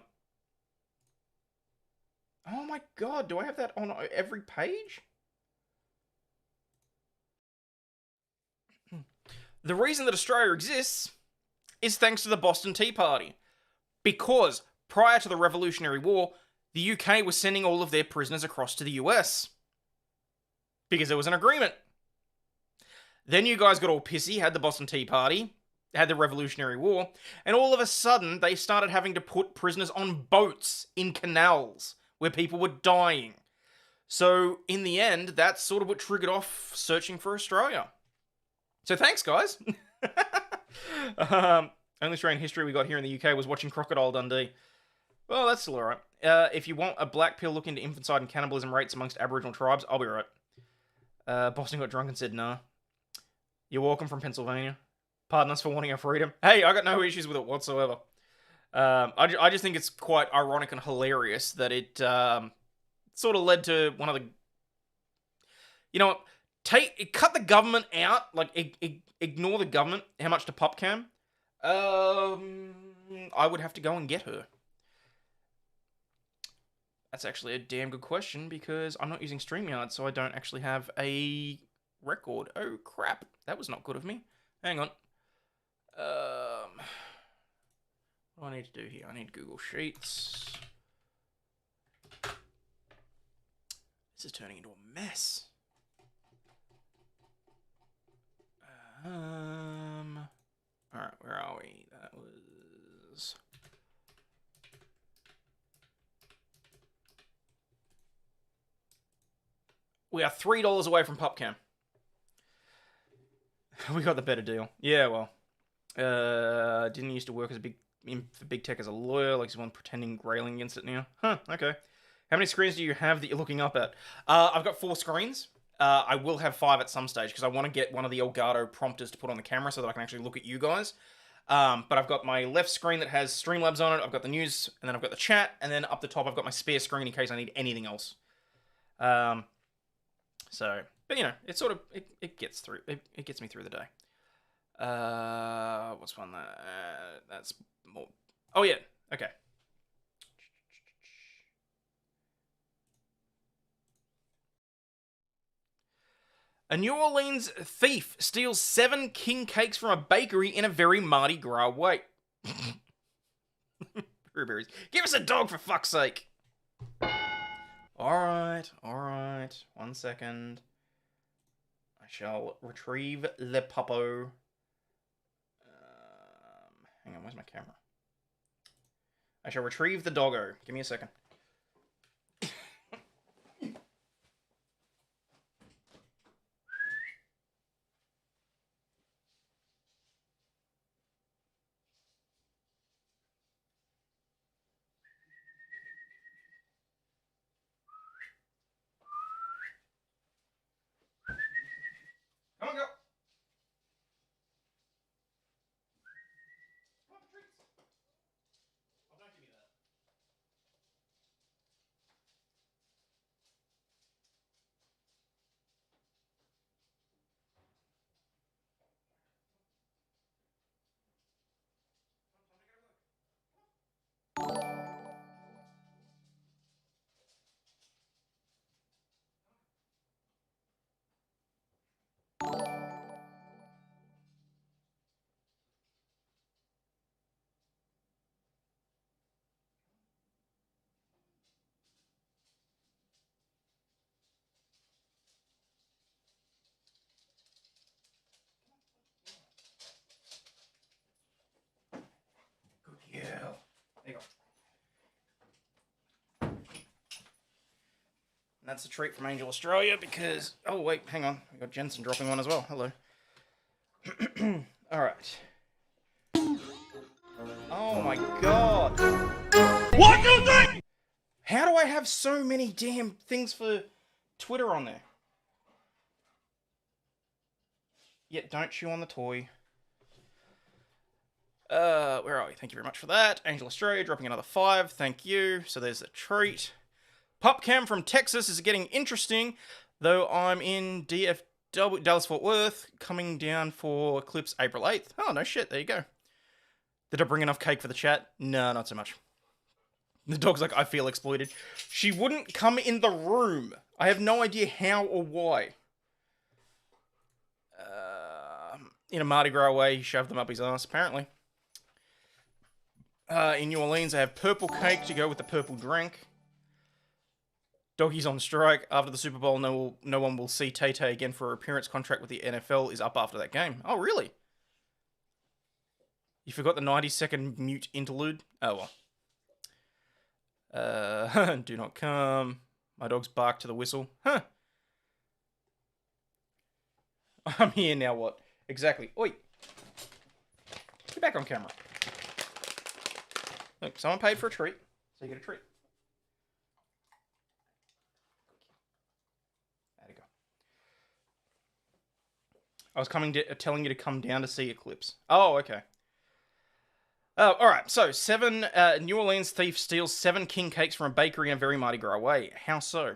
Oh my god, do I have that on every page? The reason that Australia exists is thanks to the Boston Tea Party. Because prior to the Revolutionary War, the UK was sending all of their prisoners across to the US. Because there was an agreement. Then you guys got all pissy, had the Boston Tea Party, had the Revolutionary War, and all of a sudden they started having to put prisoners on boats in canals where people were dying. So in the end, that's sort of what triggered off searching for Australia. So thanks, guys. Only Australian history we got here in the UK was watching Crocodile Dundee. Well, that's still alright. If you want a black pill look into infanticide and cannibalism rates amongst Aboriginal tribes, I'll be right. Boston got drunk and said nah. You're welcome from Pennsylvania. Pardon us for wanting our freedom. Hey, I got no issues with it whatsoever. I just think it's quite ironic and hilarious that it sort of led to one of the... You know what? Cut the government out. Like, ignore the government. How much to PopCam? I would have to go and get her. That's actually a damn good question because I'm not using StreamYard, so I don't actually have a record. Oh, crap. That was not good of me. Hang on. What do I need to do here? I need Google Sheets. This is turning into a mess. Alright, where are we? That was... We are $3 away from PopCam. We got the better deal. Yeah, well. Didn't used to work as for big tech as a lawyer, like someone pretending railing against it now. Huh, okay. How many screens do you have that you're looking up at? I've got 4 screens. I will have 5 at some stage, because I want to get one of the Elgato prompters to put on the camera so that I can actually look at you guys. But I've got my left screen that has Streamlabs on it, I've got the news, and then I've got the chat, and then up the top I've got my spare screen in case I need anything else. So, but you know, it sort of, it gets through, it gets me through the day. What's one that's more, oh yeah, okay. A New Orleans thief steals 7 king cakes from a bakery in a very Mardi Gras way. Blueberries. Give us a dog for fuck's sake. Alright. 1 second. I shall retrieve le popo. Hang on, where's my camera? I shall retrieve the doggo. Give me a second. Come on, go. Come on, treats. Oh, don't give me that. Good girl. There you go. And that's a treat from Angel Australia because... Oh, wait, hang on. We got Jensen dropping one as well. Hello. Alright. Oh my god. What do you think? How do I have so many damn things for Twitter on there? Yeah, don't chew on the toy. Where are we? Thank you very much for that. Angel Australia dropping another 5. Thank you. So there's a treat. PopCam from Texas is getting interesting, though I'm in DFW, Dallas-Fort Worth, coming down for Eclipse April 8th. Oh, no shit. There you go. Did I bring enough cake for the chat? No, not so much. The dog's like, I feel exploited. She wouldn't come in the room. I have no idea how or why. In a Mardi Gras way, he shoved them up his ass, apparently. In New Orleans, I have purple cake to go with the purple drink. Doggy's on strike. After the Super Bowl, no one will see Tay-Tay again for her appearance. Contract with the NFL is up after that game. Oh, really? You forgot the 90-second mute interlude? Oh, well. Do not come. My dog's bark to the whistle. Huh. I'm here now, what? Exactly. Oi. Get back on camera. Look, someone paid for a treat, so you get a treat. There you go. I was telling you to come down to see Eclipse. Oh, okay. All right, so New Orleans thief steals 7 king cakes from a bakery in a very Mardi Gras way. How so?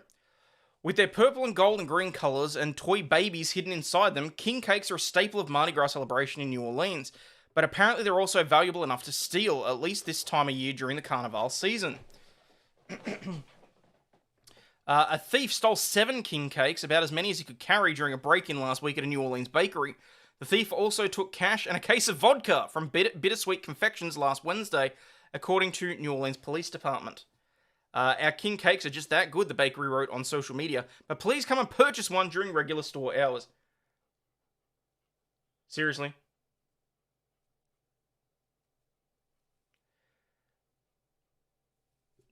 With their purple and gold and green colors and toy babies hidden inside them, king cakes are a staple of Mardi Gras celebration in New Orleans. But apparently they're also valuable enough to steal, at least this time of year during the Carnival season. A thief stole 7 king cakes, about as many as he could carry during a break-in last week at a New Orleans bakery. The thief also took cash and a case of vodka from Bittersweet Confections last Wednesday, according to New Orleans Police Department. Our king cakes are just that good, the bakery wrote on social media, but please come and purchase one during regular store hours. Seriously?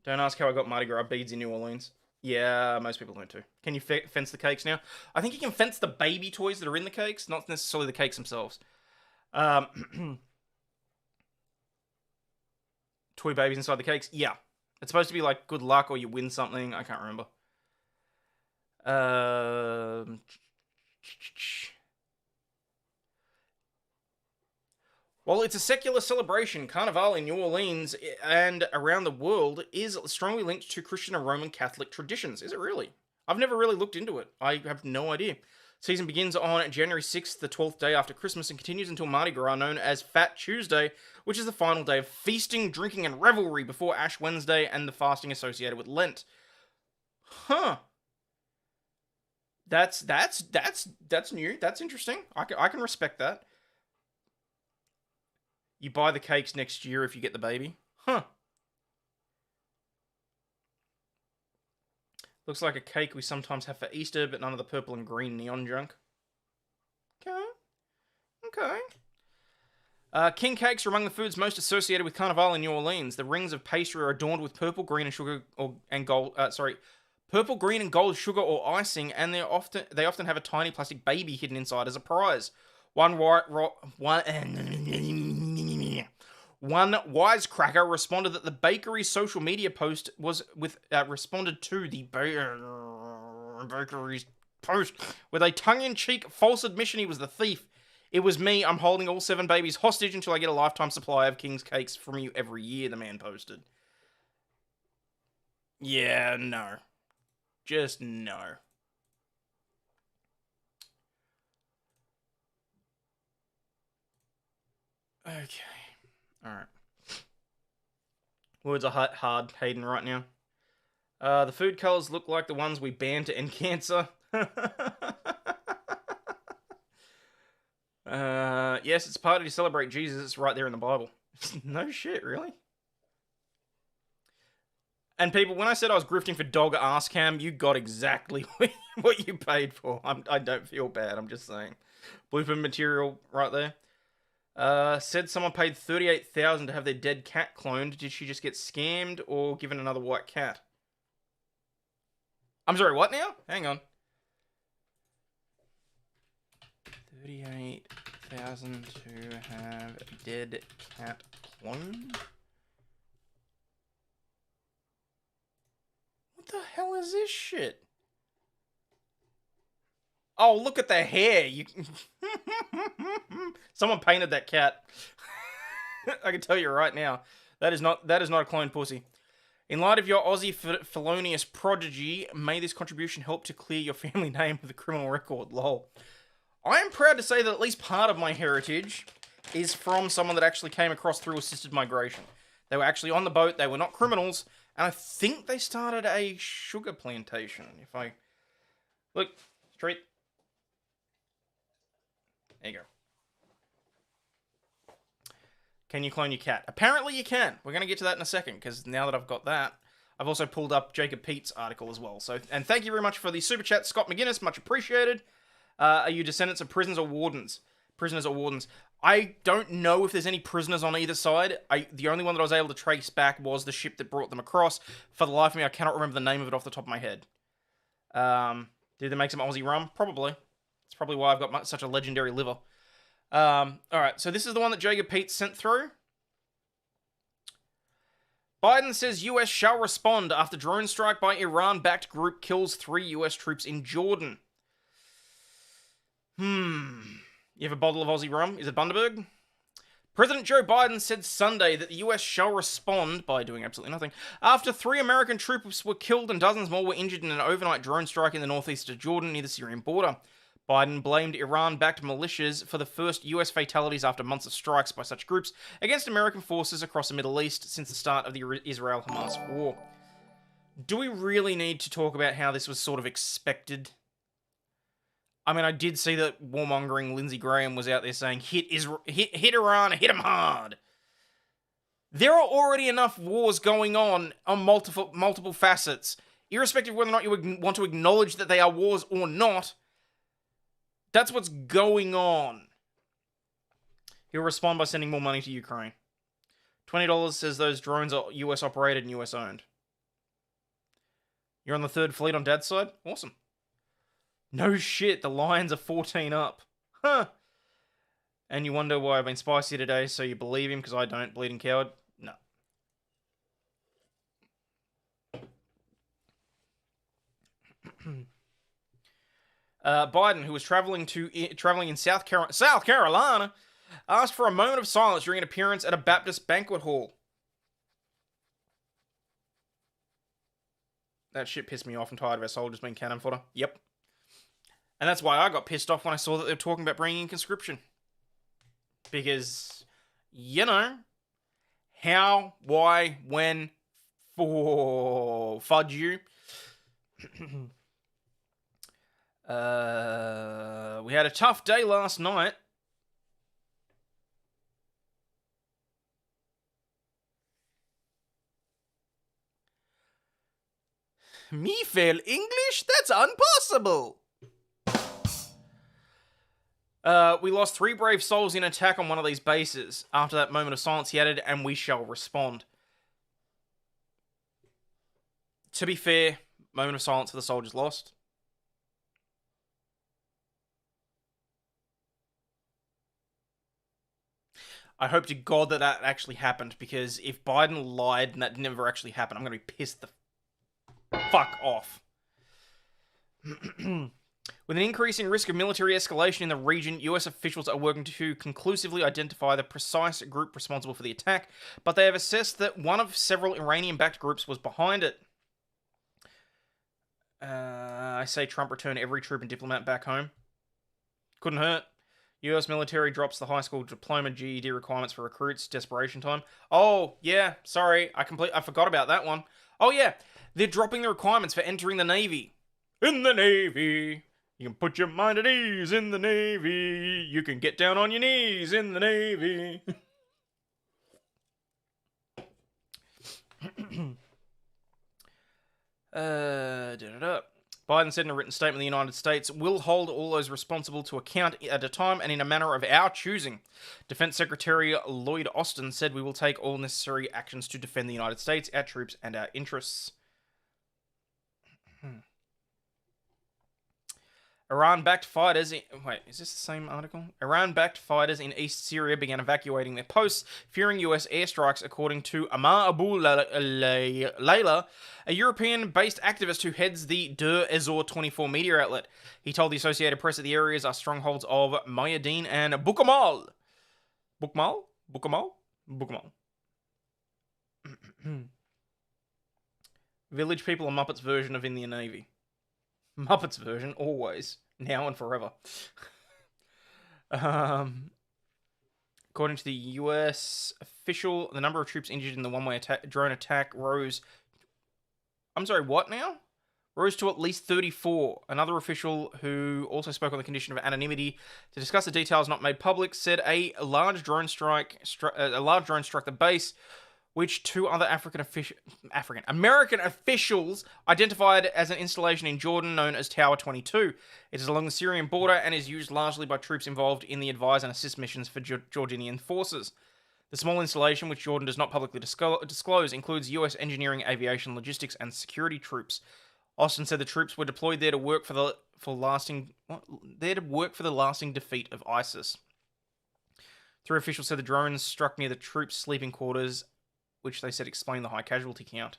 Don't ask how I got Mardi Gras beads in New Orleans. Yeah, most people don't too. Can you fence the cakes now? I think you can fence the baby toys that are in the cakes, not necessarily the cakes themselves. Toy babies inside the cakes? Yeah. It's supposed to be like good luck or you win something. I can't remember. While it's a secular celebration, Carnival in New Orleans and around the world is strongly linked to Christian and Roman Catholic traditions. Is it really? I've never really looked into it. I have no idea. Season begins on January 6th, the 12th day after Christmas, and continues until Mardi Gras, known as Fat Tuesday, which is the final day of feasting, drinking, and revelry before Ash Wednesday and the fasting associated with Lent. Huh. That's new. That's interesting. I can respect that. You buy the cakes next year if you get the baby. Huh. Looks like a cake we sometimes have for Easter, but none of the purple and green neon junk. Okay. King cakes are among the foods most associated with Carnival in New Orleans. The rings of pastry are adorned with purple, green, and gold sugar or icing, and they often have a tiny plastic baby hidden inside as a prize. One wisecracker responded that the bakery's social media post responded to the bakery's post with a tongue-in-cheek false admission he was the thief. It was me. I'm holding all 7 babies hostage until I get a lifetime supply of King's cakes from you every year, the man posted. Yeah, no. Just no. Okay. Alright. Words are hard, Hayden, right now. The food colours look like the ones we banned to end cancer. Yes, it's a party to celebrate Jesus. It's right there in the Bible. No shit, really? And people, when I said I was grifting for dog ass cam, you got exactly what you paid for. I don't feel bad, I'm just saying. Blooper material right there. Said someone paid $38,000 to have their dead cat cloned. Did she just get scammed or given another white cat? I'm sorry, what now? Hang on. $38,000 to have a dead cat cloned? What the hell is this shit? Oh, look at the hair. Someone painted that cat. I can tell you right now. That is not a cloned pussy. In light of your Aussie felonious prodigy, may this contribution help to clear your family name with a criminal record. Lol. I am proud to say that at least part of my heritage is from someone that actually came across through assisted migration. They were actually on the boat. They were not criminals. And I think they started a sugar plantation. If I... Look, straight... There you go. Can you clone your cat? Apparently you can. We're going to get to that in a second, because now that I've got that, I've also pulled up Jacob Pete's article as well. So, and thank you very much for the super chat, Scott McGinnis. Much appreciated. Are you descendants of prisoners or wardens? Prisoners or wardens? I don't know if there's any prisoners on either side. The only one that I was able to trace back was the ship that brought them across. For the life of me, I cannot remember the name of it off the top of my head. Did they make some Aussie rum? Probably. It's probably why I've got such a legendary liver. Alright, so this is the one that Jacob Pete sent through. Biden says US shall respond after drone strike by Iran-backed group kills 3 US troops in Jordan. You have a bottle of Aussie rum? Is it Bundaberg? President Joe Biden said Sunday that the US shall respond by doing absolutely nothing after 3 American troops were killed and dozens more were injured in an overnight drone strike in the northeast of Jordan near the Syrian border. Biden blamed Iran-backed militias for the first US fatalities after months of strikes by such groups against American forces across the Middle East since the start of the Israel-Hamas war. Do we really need to talk about how this was sort of expected? I mean, I did see that warmongering Lindsey Graham was out there saying, hit Iran, hit them hard. There are already enough wars going on multiple facets. Irrespective of whether or not you want to acknowledge that they are wars or not, that's what's going on. He'll respond by sending more money to Ukraine. $20 says those drones are US operated and US owned. You're on the 3rd fleet on Dad's side? Awesome. No shit, the Lions are 14 up. Huh. And you wonder why I've been spicy today, so you believe him because I don't, bleeding coward? No. Biden, who was traveling in South Carolina, asked for a moment of silence during an appearance at a Baptist banquet hall. That shit pissed me off. I'm tired of our soldiers being cannon fodder. Yep. And that's why I got pissed off when I saw that they were talking about bringing in conscription. Because, you know, how, why, when, for fudge you. We had a tough day last night. Me fail English? That's impossible. We lost 3 brave souls in attack on one of these bases. After that moment of silence, he added, and we shall respond. To be fair, moment of silence for the soldiers lost. I hope to God that that actually happened, because if Biden lied and that never actually happened, I'm going to be pissed the fuck off. With an increasing risk of military escalation in the region, US officials are working to conclusively identify the precise group responsible for the attack, but they have assessed that one of several Iranian-backed groups was behind it. I say Trump return every troop and diplomat back home. Couldn't hurt. US military drops the high school diploma GED requirements for recruits. Desperation time. Oh, yeah. Sorry. I forgot about that one. Oh, yeah. They're dropping the requirements for entering the Navy. In the Navy. You can put your mind at ease in the Navy. You can get down on your knees in the Navy. Biden said in a written statement the United States will hold all those responsible to account at a time and in a manner of our choosing. Defense Secretary Lloyd Austin said we will take all necessary actions to defend the United States, our troops, and our interests. Iran-backed fighters... Wait, is this the same article? Iran-backed fighters in East Syria began evacuating their posts, fearing US airstrikes, according to Amar Abu Layla, a European-based activist who heads the Der Ezor 24 media outlet. He told the Associated Press that the areas are strongholds of Mayadeen and Bukamal. Bukamal. Village people are Muppets version of Indian Navy. Muppets version, always. Now and forever. According to the US official, the number of troops injured in the one-way drone attack rose... I'm sorry, what now? Rose to at least 34. Another official, who also spoke on the condition of anonymity to discuss the details not made public, said a large drone struck the base, which 2 other American officials identified as an installation in Jordan known as Tower 22. It is along the Syrian border and is used largely by troops involved in the advise and assist missions for Jordanian forces. The small installation, which Jordan does not publicly disclose, includes US engineering, aviation, logistics, and security troops. Austin said the troops were deployed there to work for the lasting defeat of ISIS. 3 officials said the drones struck near the troops' sleeping quarters which they said explained the high casualty count.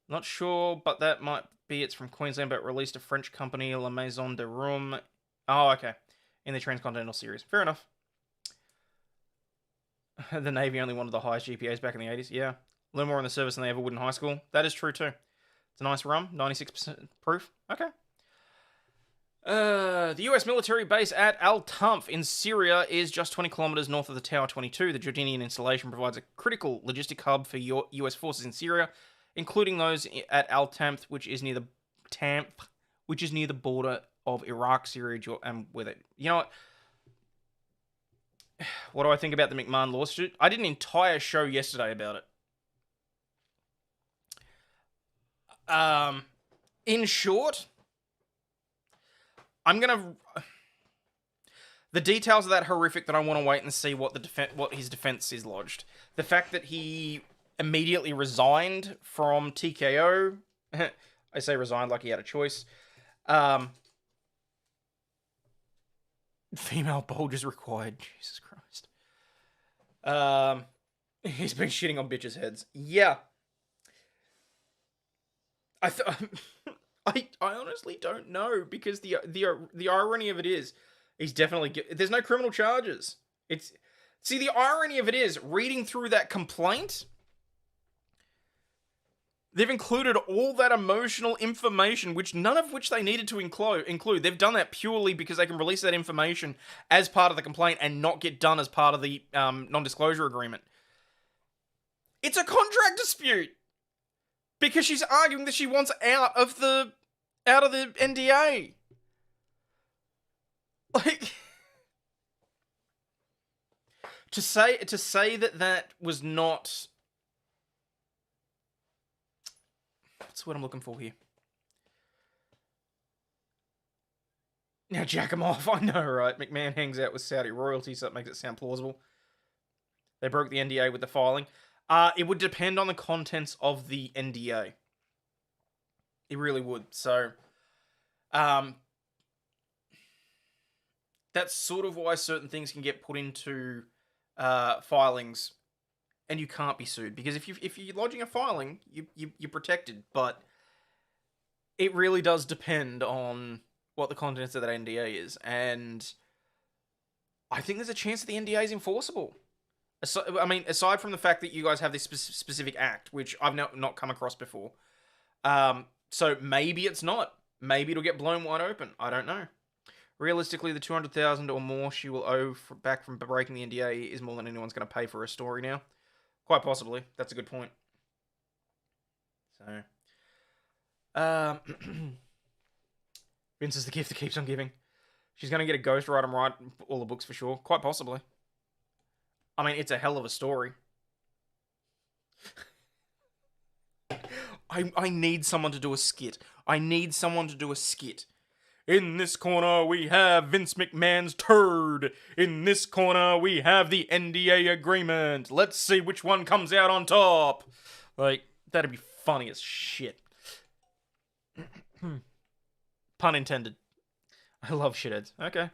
Not sure, but that might be it's from Queensland, but released a French company, La Maison de Rome. Oh, okay. In the Transcontinental Series. Fair enough. The Navy only wanted the highest GPAs back in the 80s. Yeah. A little more in the service than they ever would in high school. That is true, too. It's a nice rum. 96% proof. Okay. The US military base at Al Tanf in Syria is just 20 kilometers north of the Tower 22. The Jordanian installation provides a critical logistic hub for US forces in Syria, including those at Al Tanf, which is near the border of Iraq, Syria, and with it. You know what? What do I think about the McMahon lawsuit? I did an entire show yesterday about it. In short, the details of that horrific that I want to wait and see what his defense is lodged. The fact that he immediately resigned from TKO. I say resigned like he had a choice. Female bulges required. Jesus Christ. He's been shitting on bitches' heads. Yeah. I honestly don't know, because the irony of it is he's definitely there's no criminal charges. The irony of it is, reading through that complaint, they've included all that emotional information, none of which they needed to include. They've done that purely because they can release that information as part of the complaint and not get done as part of the non-disclosure agreement. It's a contract dispute because she's arguing that she wants out of the NDA. Like, to say that was not. What's what I'm looking for here? Now jack him off. I know, right? McMahon hangs out with Saudi royalty, so that makes it sound plausible. They broke the NDA with the filing. It would depend on the contents of the NDA. It really would. So, that's sort of why certain things can get put into filings, and you can't be sued, because if you're lodging a filing, you're protected. But it really does depend on what the contents of that NDA is, and I think there's a chance that the NDA is enforceable. Aside from the fact that you guys have this specific act, which I've not come across before, so maybe it's not. Maybe it'll get blown wide open. I don't know. Realistically, the $200,000 or more she will owe back from breaking the NDA is more than anyone's going to pay for her story now. Quite possibly. That's a good point. So, Vince is the gift that keeps on giving. She's going to get a ghostwriter and write all the books for sure. Quite possibly. I mean, it's a hell of a story. I need someone to do a skit. In this corner, we have Vince McMahon's turd. In this corner, we have the NDA agreement. Let's see which one comes out on top. Like, that'd be funny as shit. Pun intended. I love shitheads. Okay.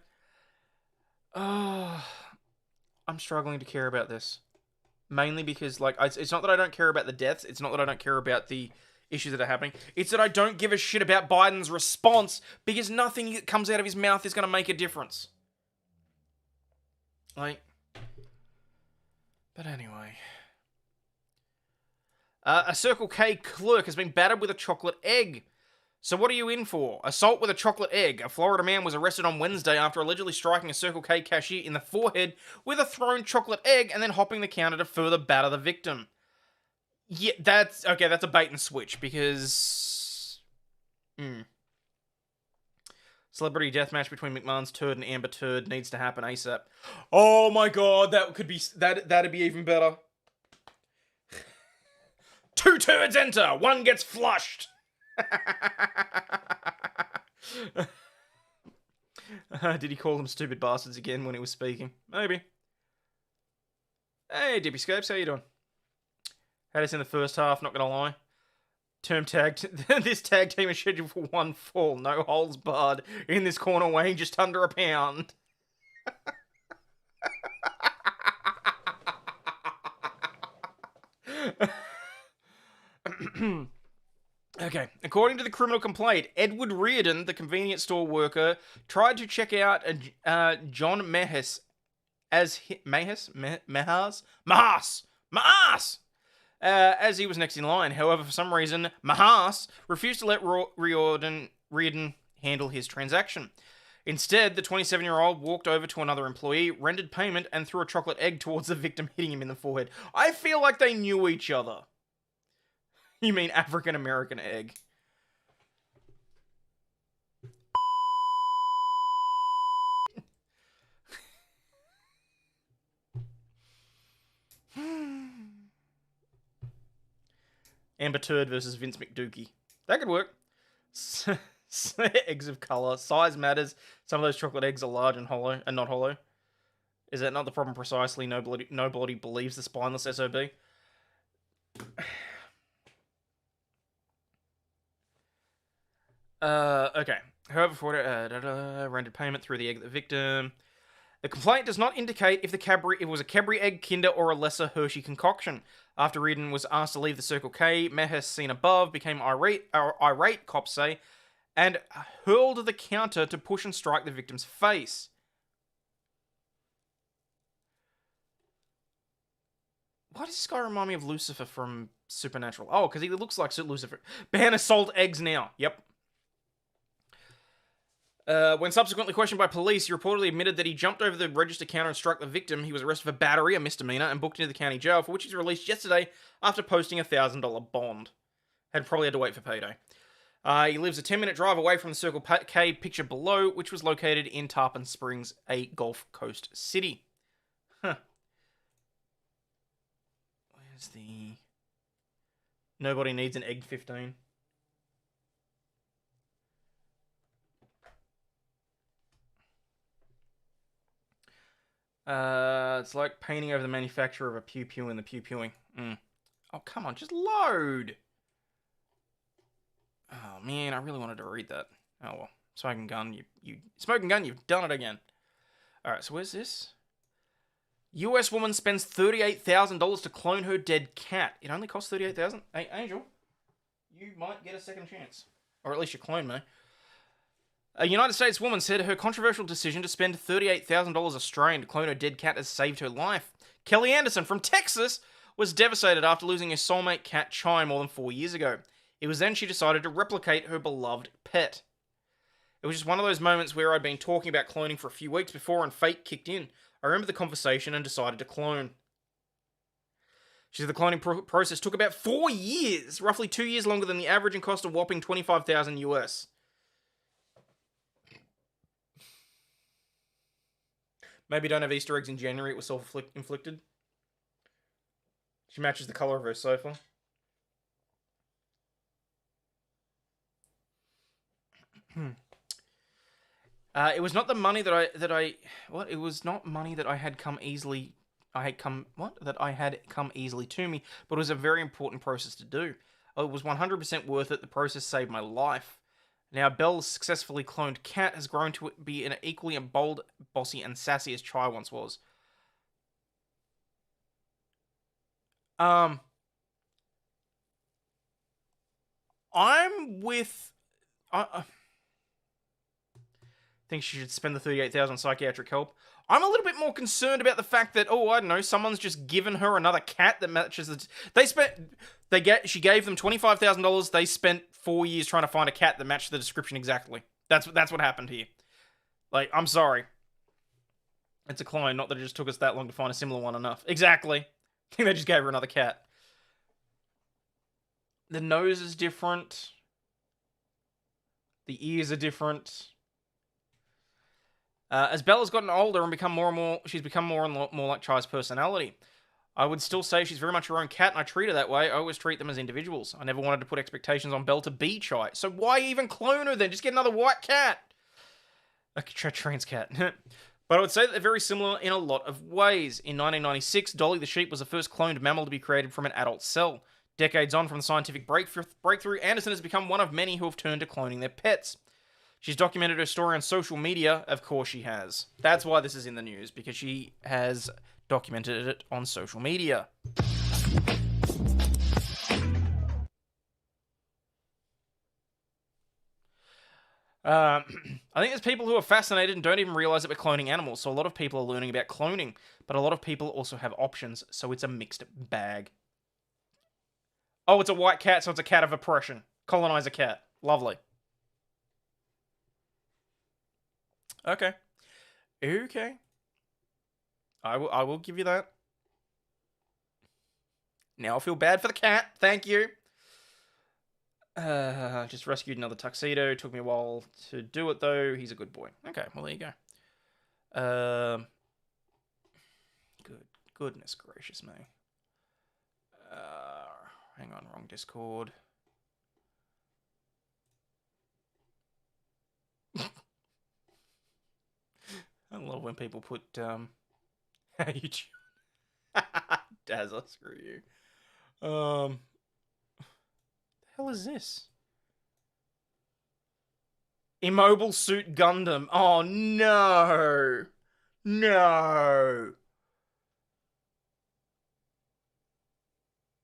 I'm struggling to care about this. Mainly because, like, it's not that I don't care about the deaths. It's not that I don't care about the issues that are happening. It's that I don't give a shit about Biden's response, because nothing that comes out of his mouth is going to make a difference. Like, but anyway. A Circle K clerk has been battered with a chocolate egg. So what are you in for? Assault with a chocolate egg. A Florida man was arrested on Wednesday after allegedly striking a Circle K cashier in the forehead with a thrown chocolate egg and then hopping the counter to further batter the victim. Yeah, that's a bait and switch, because celebrity deathmatch between McMahon's turd and Amber Turd needs to happen ASAP. Oh my god, that'd be even better. 2 turds enter, 1 gets flushed. Did he call them stupid bastards again when he was speaking? Maybe. Hey, Dippy Scopes, how you doing? Had us in the first half, not gonna lie. This tag team is scheduled for 1 fall, no holes barred. In this corner, weighing just under a pound. Okay. According to the criminal complaint, Edward Reardon, the convenience store worker, tried to check out John Mahas as he was next in line. However, for some reason, Mahas refused to let Reardon handle his transaction. Instead, the 27-year-old walked over to another employee, rendered payment, and threw a chocolate egg towards the victim, hitting him in the forehead. I feel like they knew each other. You mean African-American egg. Amber Turd versus Vince McDookie. That could work. Eggs of colour. Size matters. Some of those chocolate eggs are large and hollow, and not hollow. Is that not the problem precisely? Nobody believes the spineless SOB. Okay. However, for rendered payment through the egg of the victim. The complaint does not indicate if it was a Cadbury egg, Kinder, or a lesser Hershey concoction. After Reardon was asked to leave the Circle K, Mahas, seen above, became irate, cops say, and hurled the counter to push and strike the victim's face. Why does this guy remind me of Lucifer from Supernatural? Oh, because he looks like Lucifer. Banner sold eggs now. Yep. When subsequently questioned by police, he reportedly admitted that he jumped over the register counter and struck the victim. He was arrested for battery, a misdemeanor, and booked into the county jail, for which he was released yesterday after posting a $1,000 bond. Probably had to wait for payday. He lives a 10-minute drive away from the Circle K pictured below, which was located in Tarpon Springs, a Gulf Coast city. Huh. Where's the... Nobody needs an egg 15. It's like painting over the manufacturer of a pew-pew in the pew-pewing. Oh, come on, just load! Oh, man, I really wanted to read that. Oh, well. Smoking gun, Smoking gun, you've done it again. Alright, so where's this? US woman spends $38,000 to clone her dead cat. It only costs $38,000? Hey, Angel, you might get a second chance. Or at least your clone may. A United States woman said her controversial decision to spend $38,000 Australian to clone her dead cat has saved her life. Kelly Anderson from Texas was devastated after losing her soulmate cat Chai more than 4 years ago. It was then she decided to replicate her beloved pet. It was just one of those moments where I'd been talking about cloning for a few weeks before and fate kicked in. I remember the conversation and decided to clone. She said the cloning process took about 4 years, roughly 2 years longer than the average, and cost a whopping $25,000 US. Maybe don't have Easter eggs in January, it was self-inflicted. She matches the colour of her sofa. It was not the money that it was not money that I had come easily to me, but it was a very important process to do. It was 100% worth it. The process saved my life. Now, Belle's successfully cloned cat has grown to be an equally bold, bossy, and sassy as Chai once was. I'm with... I think she should spend the $38,000 on psychiatric help. I'm a little bit more concerned about the fact that, oh, I don't know, someone's just given her another cat that matches the... She gave them $25,000. They spent 4 years trying to find a cat that matched the description exactly. That's what happened here. Like, I'm sorry. It's a clone, not that it just took us that long to find a similar one enough. Exactly. I think they just gave her another cat. The nose is different. The ears are different. As Bella's gotten older and she's become more and more like Chai's personality. I would still say she's very much her own cat, and I treat her that way. I always treat them as individuals. I never wanted to put expectations on Belle to be Chai. So why even clone her then? Just get another white cat. A trans cat. But I would say that they're very similar in a lot of ways. In 1996, Dolly the sheep was the first cloned mammal to be created from an adult cell. Decades on from the scientific breakthrough, Anderson has become one of many who have turned to cloning their pets. She's documented her story on social media. Of course she has. That's why this is in the news, because she has documented it on social media. I think there's people who are fascinated and don't even realize that we're cloning animals. So a lot of people are learning about cloning, but a lot of people also have options. So it's a mixed bag. Oh, it's a white cat, so it's a cat of oppression. Colonize a cat. Lovely. Okay. Okay. I will give you that. Now I feel bad for the cat. Thank you. Just rescued another tuxedo. Took me a while to do it, though. He's a good boy. Okay, well, there you go. Goodness gracious me. Hang on, wrong Discord. I love when people put, how you Dazzler, screw you. The hell is this? Immobile Suit Gundam. Oh, no. No.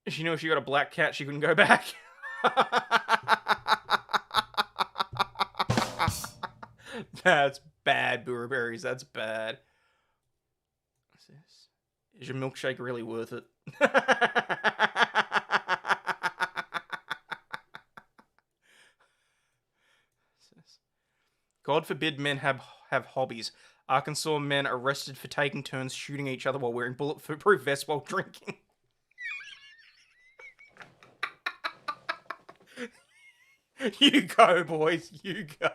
She knew if she got a black cat, she couldn't go back. That's bad, Booraberries. That's bad. What's this? Is your milkshake really worth it? God forbid men have hobbies. Arkansas men arrested for taking turns shooting each other while wearing bulletproof vests while drinking. You go, boys. You go.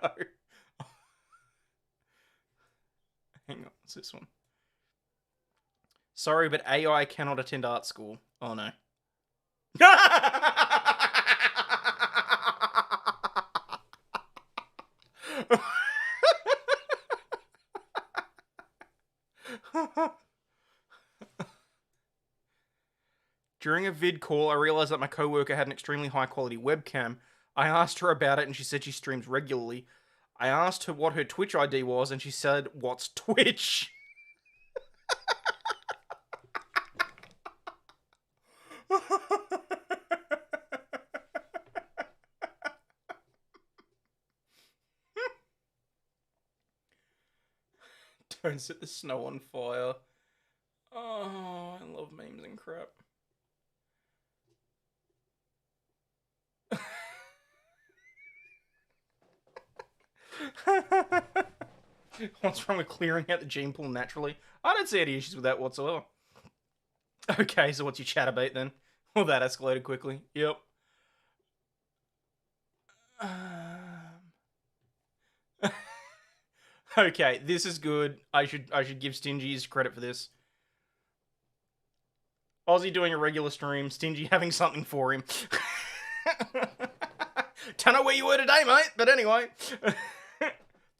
Hang on. What's this one? Sorry, but AI cannot attend art school. Oh, no. During a vid call, I realized that my coworker had an extremely high quality webcam. I asked her about it and she said she streams regularly. I asked her what her Twitch ID was and she said, "What's Twitch?" Don't set the snow on fire. Oh, I love memes and crap. What's wrong with clearing out the gene pool naturally? I don't see any issues with that whatsoever. Okay, so what's your chatterbait then? Well, that escalated quickly. Yep. Okay, this is good. I should give Stingy his credit for this. Aussie doing a regular stream, Stingy having something for him. Don't know where you were today, mate, but anyway.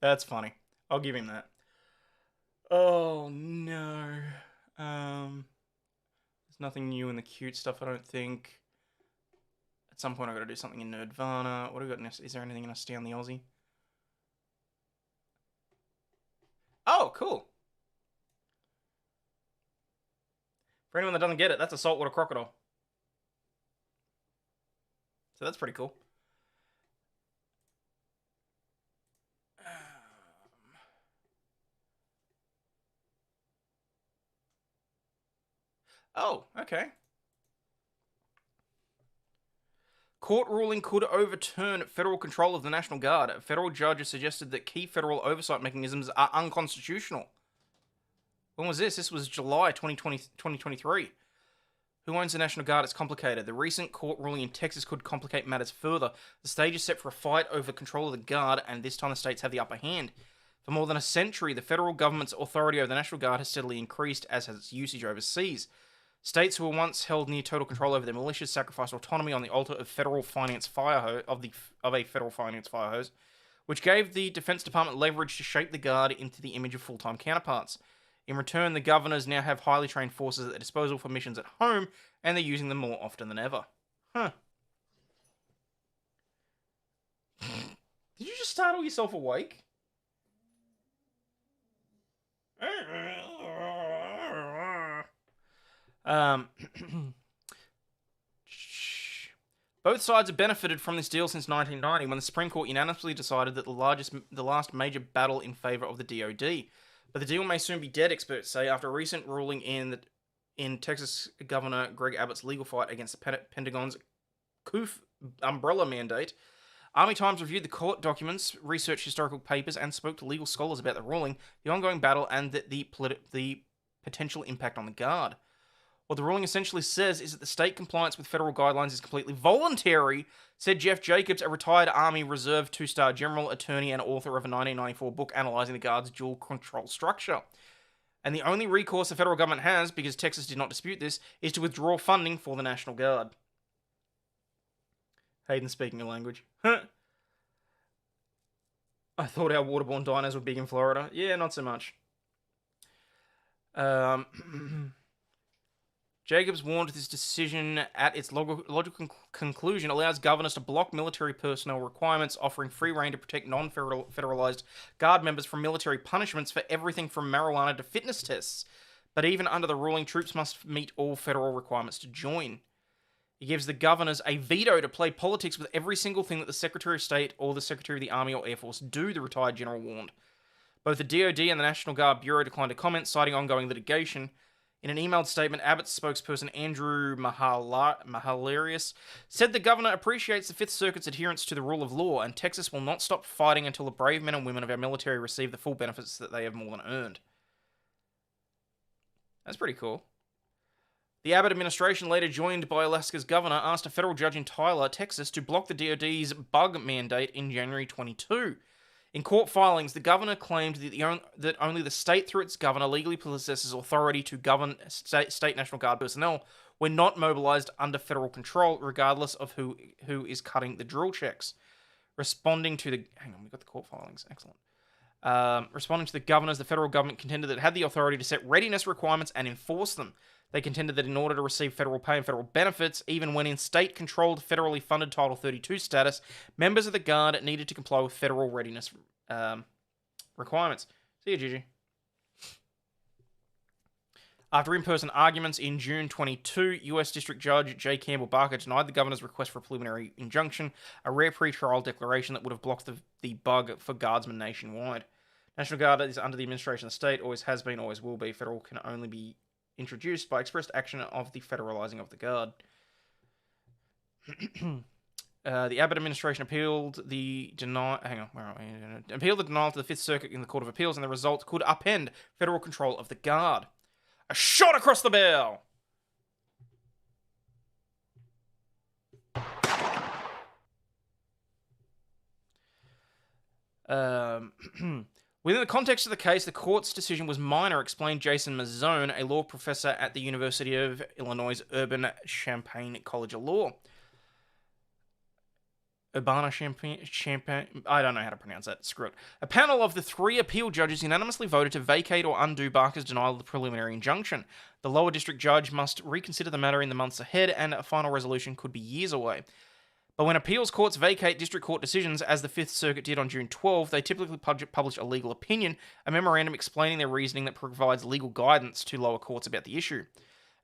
That's funny. I'll give him that. Oh, no. There's nothing new in the cute stuff, I don't think. At some point, I've got to do something in Nerdvana. What do we got next? Is there anything in us stay on the Aussie? Oh, cool. For anyone that doesn't get it, that's a saltwater crocodile. So that's pretty cool. Oh, okay. Court ruling could overturn federal control of the National Guard. A federal judge has suggested that key federal oversight mechanisms are unconstitutional. When was this? This was July 2023. Who owns the National Guard? It's complicated. The recent court ruling in Texas could complicate matters further. The stage is set for a fight over control of the Guard, and this time the states have the upper hand. For more than a century, the federal government's authority over the National Guard has steadily increased, as has its usage overseas. States who were once held near total control over their militias sacrificed autonomy on the altar of a federal finance fire hose, which gave the Defense Department leverage to shape the Guard into the image of full-time counterparts. In return, the governors now have highly trained forces at their disposal for missions at home, and they're using them more often than ever. Huh. Did you just startle yourself awake? Both sides have benefited from this deal since 1990, when the Supreme Court unanimously decided that the last major battle in favour of the DoD. But the deal may soon be dead, experts say, after a recent ruling in Texas Governor Greg Abbott's legal fight against the Pentagon's COOF umbrella mandate. Army Times reviewed the court documents, researched historical papers, and spoke to legal scholars about the ruling, the ongoing battle, and the potential impact on the Guard. What the ruling essentially says is that the state compliance with federal guidelines is completely voluntary, said Jeff Jacobs, a retired Army Reserve two-star general, attorney, and author of a 1994 book analysing the Guard's dual control structure. And the only recourse the federal government has, because Texas did not dispute this, is to withdraw funding for the National Guard. Hayden speaking a language. Huh. I thought our waterborne diners were big in Florida. Yeah, not so much. Jacobs warned this decision at its logical conclusion allows governors to block military personnel requirements, offering free rein to protect non-federalized Guard members from military punishments for everything from marijuana to fitness tests. But even under the ruling, troops must meet all federal requirements to join. It gives the governors a veto to play politics with every single thing that the Secretary of State or the Secretary of the Army or Air Force do, the retired general warned. Both the DoD and the National Guard Bureau declined to comment, citing ongoing litigation. In an emailed statement, Abbott's spokesperson Andrew Mahalarius said the governor appreciates the Fifth Circuit's adherence to the rule of law, and Texas will not stop fighting until the brave men and women of our military receive the full benefits that they have more than earned. That's pretty cool. The Abbott administration, later joined by Alaska's governor, asked a federal judge in Tyler, Texas, to block the DoD's bug mandate in January 22. In court filings, the governor claimed that only the state, through its governor, legally possesses authority to govern state National Guard personnel when not mobilized under federal control, regardless of who is cutting the drill checks. Responding to the... Hang on, we got the court filings. Excellent. Responding to the governors, the federal government contended that it had the authority to set readiness requirements and enforce them. They contended that in order to receive federal pay and federal benefits, even when in state-controlled, federally funded Title 32 status, members of the Guard needed to comply with federal readiness requirements. See you, Gigi. After in-person arguments in June 22, U.S. District Judge J. Campbell Barker denied the governor's request for a preliminary injunction, a rare pre-trial declaration that would have blocked the bug for guardsmen nationwide. National Guard is under the administration of the state, always has been, always will be. Federal can only be introduced by expressed action of the federalizing of the Guard. The Abbott administration appealed the denial to the Fifth Circuit in the Court of Appeals, and the result could upend federal control of the Guard. A shot across the bow! Within the context of the case, the court's decision was minor, explained Jason Mazzone, a law professor at the University of Illinois' Urbana-Champaign College of Law. Urbana-Champaign... I don't know how to pronounce that. Screw it. A panel of the 3 appeal judges unanimously voted to vacate or undo Barker's denial of the preliminary injunction. The lower district judge must reconsider the matter in the months ahead, and a final resolution could be years away. But when appeals courts vacate district court decisions, as the Fifth Circuit did on June 12, they typically publish a legal opinion, a memorandum explaining their reasoning that provides legal guidance to lower courts about the issue.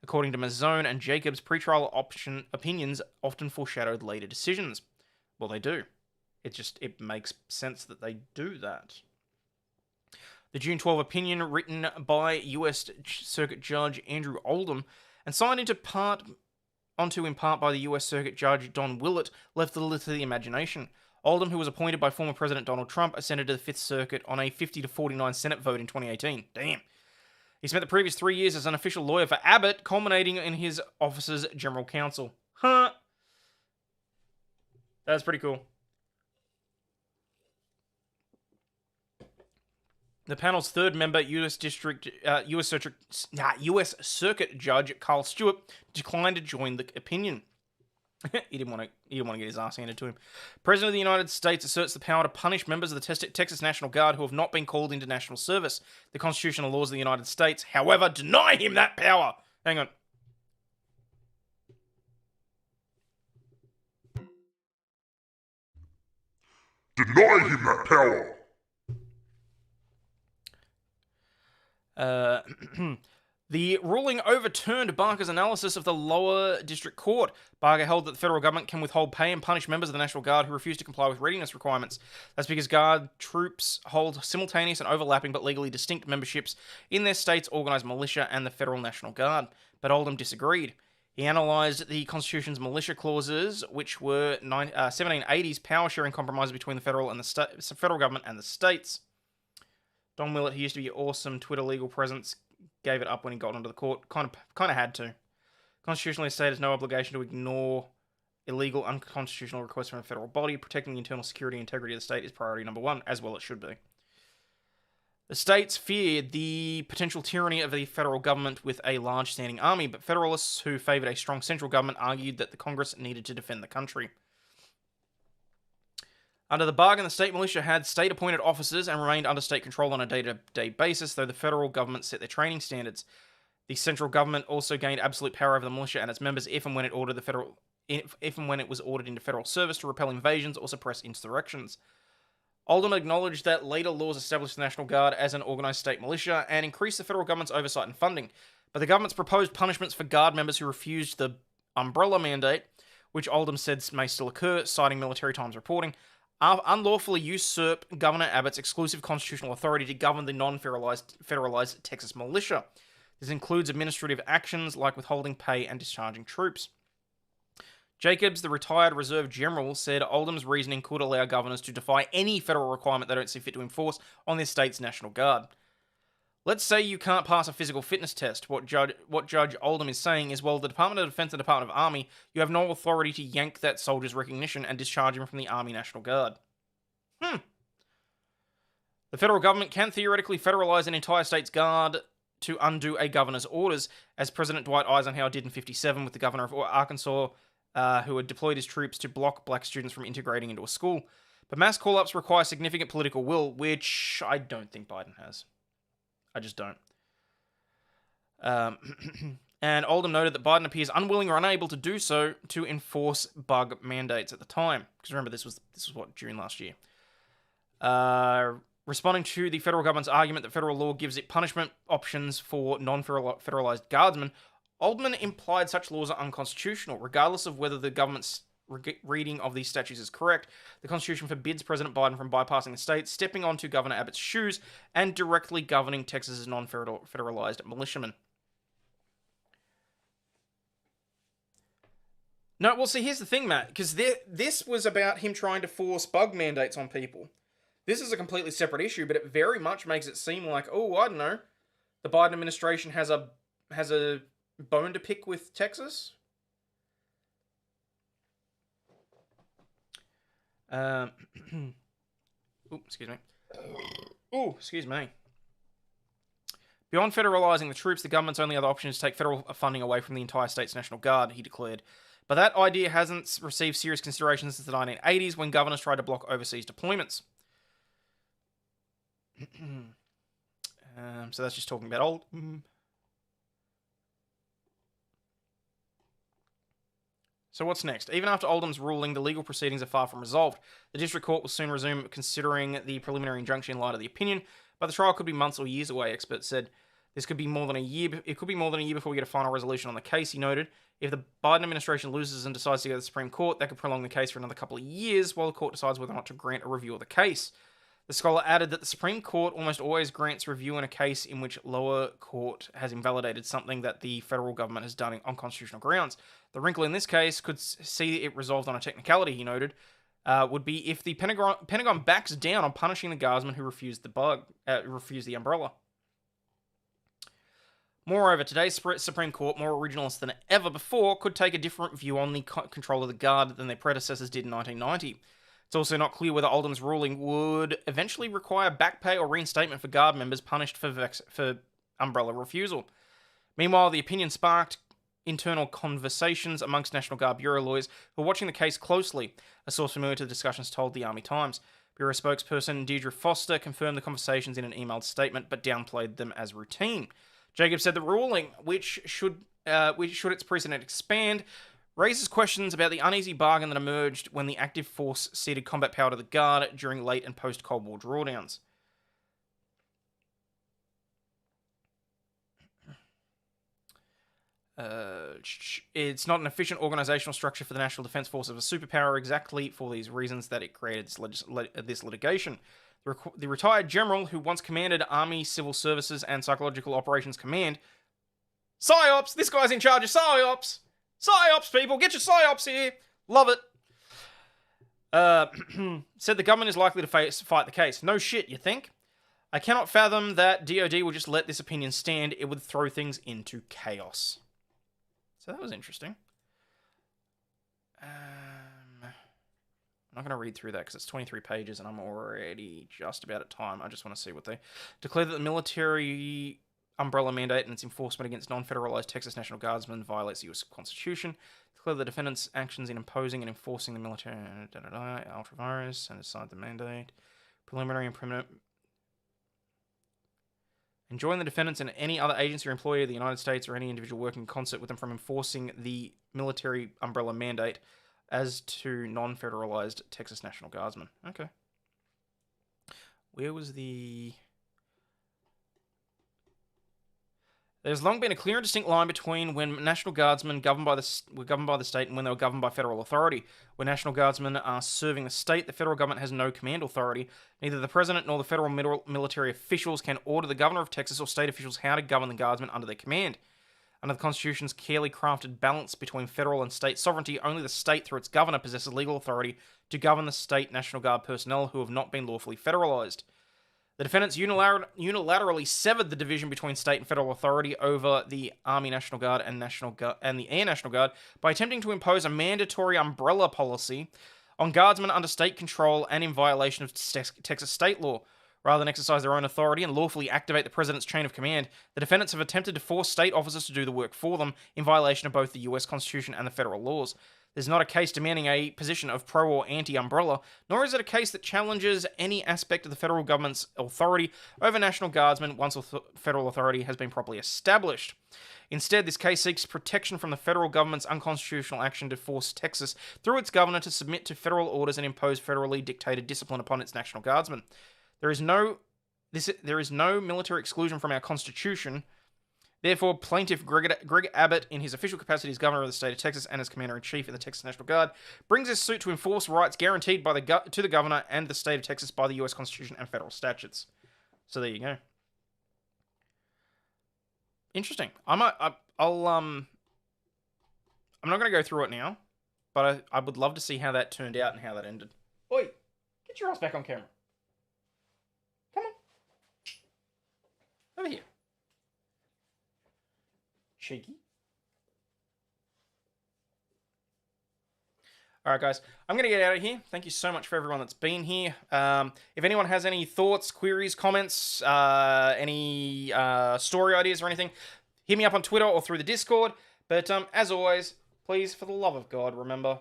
According to Mazzone and Jacobs, pretrial opinions often foreshadowed later decisions. Well, they do. It makes sense that they do that. The June 12 opinion, written by U.S. Circuit Judge Andrew Oldham and signed in part by the U.S. Circuit Judge Don Willett, left little to the imagination. Oldham, who was appointed by former President Donald Trump, ascended to the Fifth Circuit on a 50-49 Senate vote in 2018. Damn. He spent the previous 3 years as an official lawyer for Abbott, culminating in his office's general counsel. Huh. That's pretty cool. The panel's third member, U.S. Circuit Judge Carl Stewart, declined to join the opinion. He didn't want to get his ass handed to him. President of the United States asserts the power to punish members of the Texas National Guard who have not been called into national service. The constitutional laws of the United States, however, deny him that power. Hang on. Deny him that power. The ruling overturned Barker's analysis of the lower district court. Barker held that the federal government can withhold pay and punish members of the National Guard who refuse to comply with readiness requirements. That's because Guard troops hold simultaneous and overlapping but legally distinct memberships in their state's organised militia and the Federal National Guard. But Oldham disagreed. He analysed the Constitution's militia clauses, which were 1780's power-sharing compromises between the federal government and the states. Don Willett, who used to be an awesome Twitter legal presence, gave it up when he got onto the court. Kind of had to. Constitutionally, the state has no obligation to ignore illegal, unconstitutional requests from a federal body. Protecting the internal security and integrity of the state is priority number one, as well it should be. The states feared the potential tyranny of the federal government with a large standing army, but Federalists who favoured a strong central government argued that the Congress needed to defend the country. Under the bargain, the state militia had state-appointed officers and remained under state control on a day-to-day basis, though the federal government set their training standards. The central government also gained absolute power over the militia and its members if and when it was ordered into federal service to repel invasions or suppress insurrections. Oldham acknowledged that later laws established the National Guard as an organised state militia and increased the federal government's oversight and funding, but the government's proposed punishments for Guard members who refused the umbrella mandate, which Oldham said may still occur, citing Military Times reporting, unlawfully usurp Governor Abbott's exclusive constitutional authority to govern the non-federalized Texas militia. This includes administrative actions like withholding pay and discharging troops. Jacobs, the retired reserve general, said Oldham's reasoning could allow governors to defy any federal requirement they don't see fit to enforce on their state's National Guard. Let's say you can't pass a physical fitness test. What Judge Oldham is saying is, well, the Department of Defense and Department of Army, you have no authority to yank that soldier's recognition and discharge him from the Army National Guard. The federal government can theoretically federalize an entire state's guard to undo a governor's orders, as President Dwight Eisenhower did in 1957 with the governor of Arkansas, who had deployed his troops to block black students from integrating into a school. But mass call-ups require significant political will, which I don't think Biden has. I just don't. And Oldham noted that Biden appears unwilling or unable to do so to enforce bug mandates at the time. Because remember, this was June last year. Responding to the federal government's argument that federal law gives it punishment options for non-federalized guardsmen, Oldham implied such laws are unconstitutional, regardless of whether the government's reading of these statutes is correct. The Constitution forbids President Biden from bypassing the state, stepping onto Governor Abbott's shoes, and directly governing Texas's non-federalized militiamen. No, well, see, here's the thing, Matt, because this was about him trying to force bug mandates on people. This is a completely separate issue, but it very much makes it seem like, oh, I don't know, the Biden administration has a bone to pick with Texas. Excuse me. Beyond federalizing the troops, the government's only other option is to take federal funding away from the entire state's National Guard, he declared. But that idea hasn't received serious consideration since the 1980s, when governors tried to block overseas deployments. So that's just talking about old. So what's next? Even after Oldham's ruling, the legal proceedings are far from resolved. The district court will soon resume considering the preliminary injunction in light of the opinion, but the trial could be months or years away, experts said. This could be more than a year. It could be more than a year before we get a final resolution on the case, he noted. If the Biden administration loses and decides to go to the Supreme Court, that could prolong the case for another couple of years while the court decides whether or not to grant a review of the case. The scholar added that the Supreme Court almost always grants review in a case in which lower court has invalidated something that the federal government has done on constitutional grounds. The wrinkle in this case could see it resolved on a technicality, he noted, would be if the Pentagon backs down on punishing the guardsmen who refused the umbrella. Moreover, today's Supreme Court, more originalist than ever before, could take a different view on the control of the Guard than their predecessors did in 1990. It's also not clear whether Oldham's ruling would eventually require back pay or reinstatement for Guard members punished for umbrella refusal. Meanwhile, the opinion sparked internal conversations amongst National Guard Bureau lawyers who are watching the case closely. A source familiar to the discussions told the Army Times. Bureau spokesperson Deirdre Foster confirmed the conversations in an emailed statement, but downplayed them as routine. Jacobs said the ruling, which should its precedent expand, raises questions about the uneasy bargain that emerged when the active force ceded combat power to the Guard during late and post-Cold War drawdowns. It's not an efficient organizational structure for the National Defense Force of a superpower exactly for these reasons that it created this litigation. The retired general who once commanded Army Civil Services and Psychological Operations Command, PsyOps, this guy's in charge of PsyOps. PsyOps, people, get your PsyOps here. Love it. Said the government is likely to fight the case. No shit, you think? I cannot fathom that DOD will just let this opinion stand. It would throw things into chaos. So that was interesting. I'm not going to read through that because it's 23 pages and I'm already just about at time. I just want to see what they declare that the military umbrella mandate and its enforcement against non-federalized Texas National Guardsmen violates the U.S. Constitution. Declare the defendant's actions in imposing and enforcing the military ultravirus and decide the mandate. Preliminary and permanent. Enjoin the defendants and any other agency or employee of the United States or any individual working in concert with them from enforcing the military umbrella mandate as to non-federalized Texas National Guardsmen. Okay. Where was the... There's long been a clear and distinct line between when National Guardsmen were governed by the state and when they were governed by federal authority. When National Guardsmen are serving the state, the federal government has no command authority. Neither the president nor the federal military officials can order the governor of Texas or state officials how to govern the guardsmen under their command. Under the Constitution's carefully crafted balance between federal and state sovereignty, only the state, through its governor, possesses legal authority to govern the state National Guard personnel who have not been lawfully federalized. The defendants unilaterally severed the division between state and federal authority over the Army National Guard and the Air National Guard by attempting to impose a mandatory umbrella policy on guardsmen under state control and in violation of Texas state law. Rather than exercise their own authority and lawfully activate the president's chain of command, the defendants have attempted to force state officers to do the work for them in violation of both the U.S. Constitution and the federal laws. There's not a case demanding a position of pro or anti-umbrella, nor is it a case that challenges any aspect of the federal government's authority over National Guardsmen once federal authority has been properly established. Instead, this case seeks protection from the federal government's unconstitutional action to force Texas, through its governor, to submit to federal orders and impose federally dictated discipline upon its National Guardsmen. There is no military exclusion from our Constitution. Therefore, Plaintiff Greg Abbott, in his official capacity as Governor of the state of Texas and as Commander-in-Chief of the Texas National Guard, brings this suit to enforce rights guaranteed by to the Governor and the state of Texas by the U.S. Constitution and federal statutes. So there you go. Interesting. I'm not going to go through it now, but I would love to see how that turned out and how that ended. Oi, get your ass back on camera. Come on. Over here. Cheeky. Alright guys, I'm going to get out of here. Thank you so much for everyone that's been here. If anyone has any thoughts, queries, comments, any story ideas or anything, hit me up on Twitter or through the Discord. But as always, please, for the love of God, remember,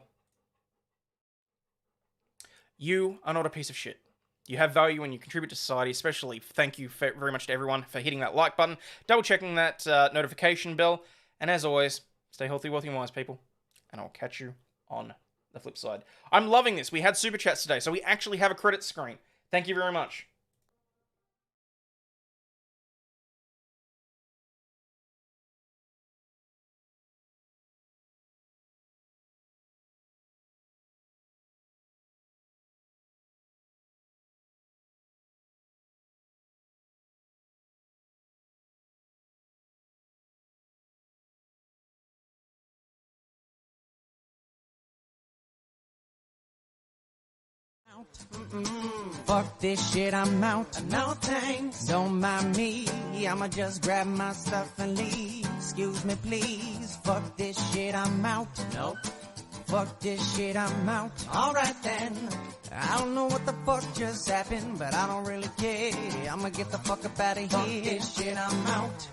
you are not a piece of shit. You have value and you contribute to society, especially thank you very much to everyone for hitting that like button, double checking that notification bell, and as always, stay healthy, wealthy, and wise, people, and I'll catch you on the flip side. I'm loving this. We had Super Chats today, so we actually have a credit screen. Thank you very much. Fuck this shit, I'm out. No thanks. Don't mind me. I'ma just grab my stuff and leave. Excuse me, please. Fuck this shit, I'm out. Nope. Fuck this shit, I'm out. Alright then. I don't know what the fuck just happened, but I don't really care. I'ma get the fuck up out of here. Fuck this shit, I'm out.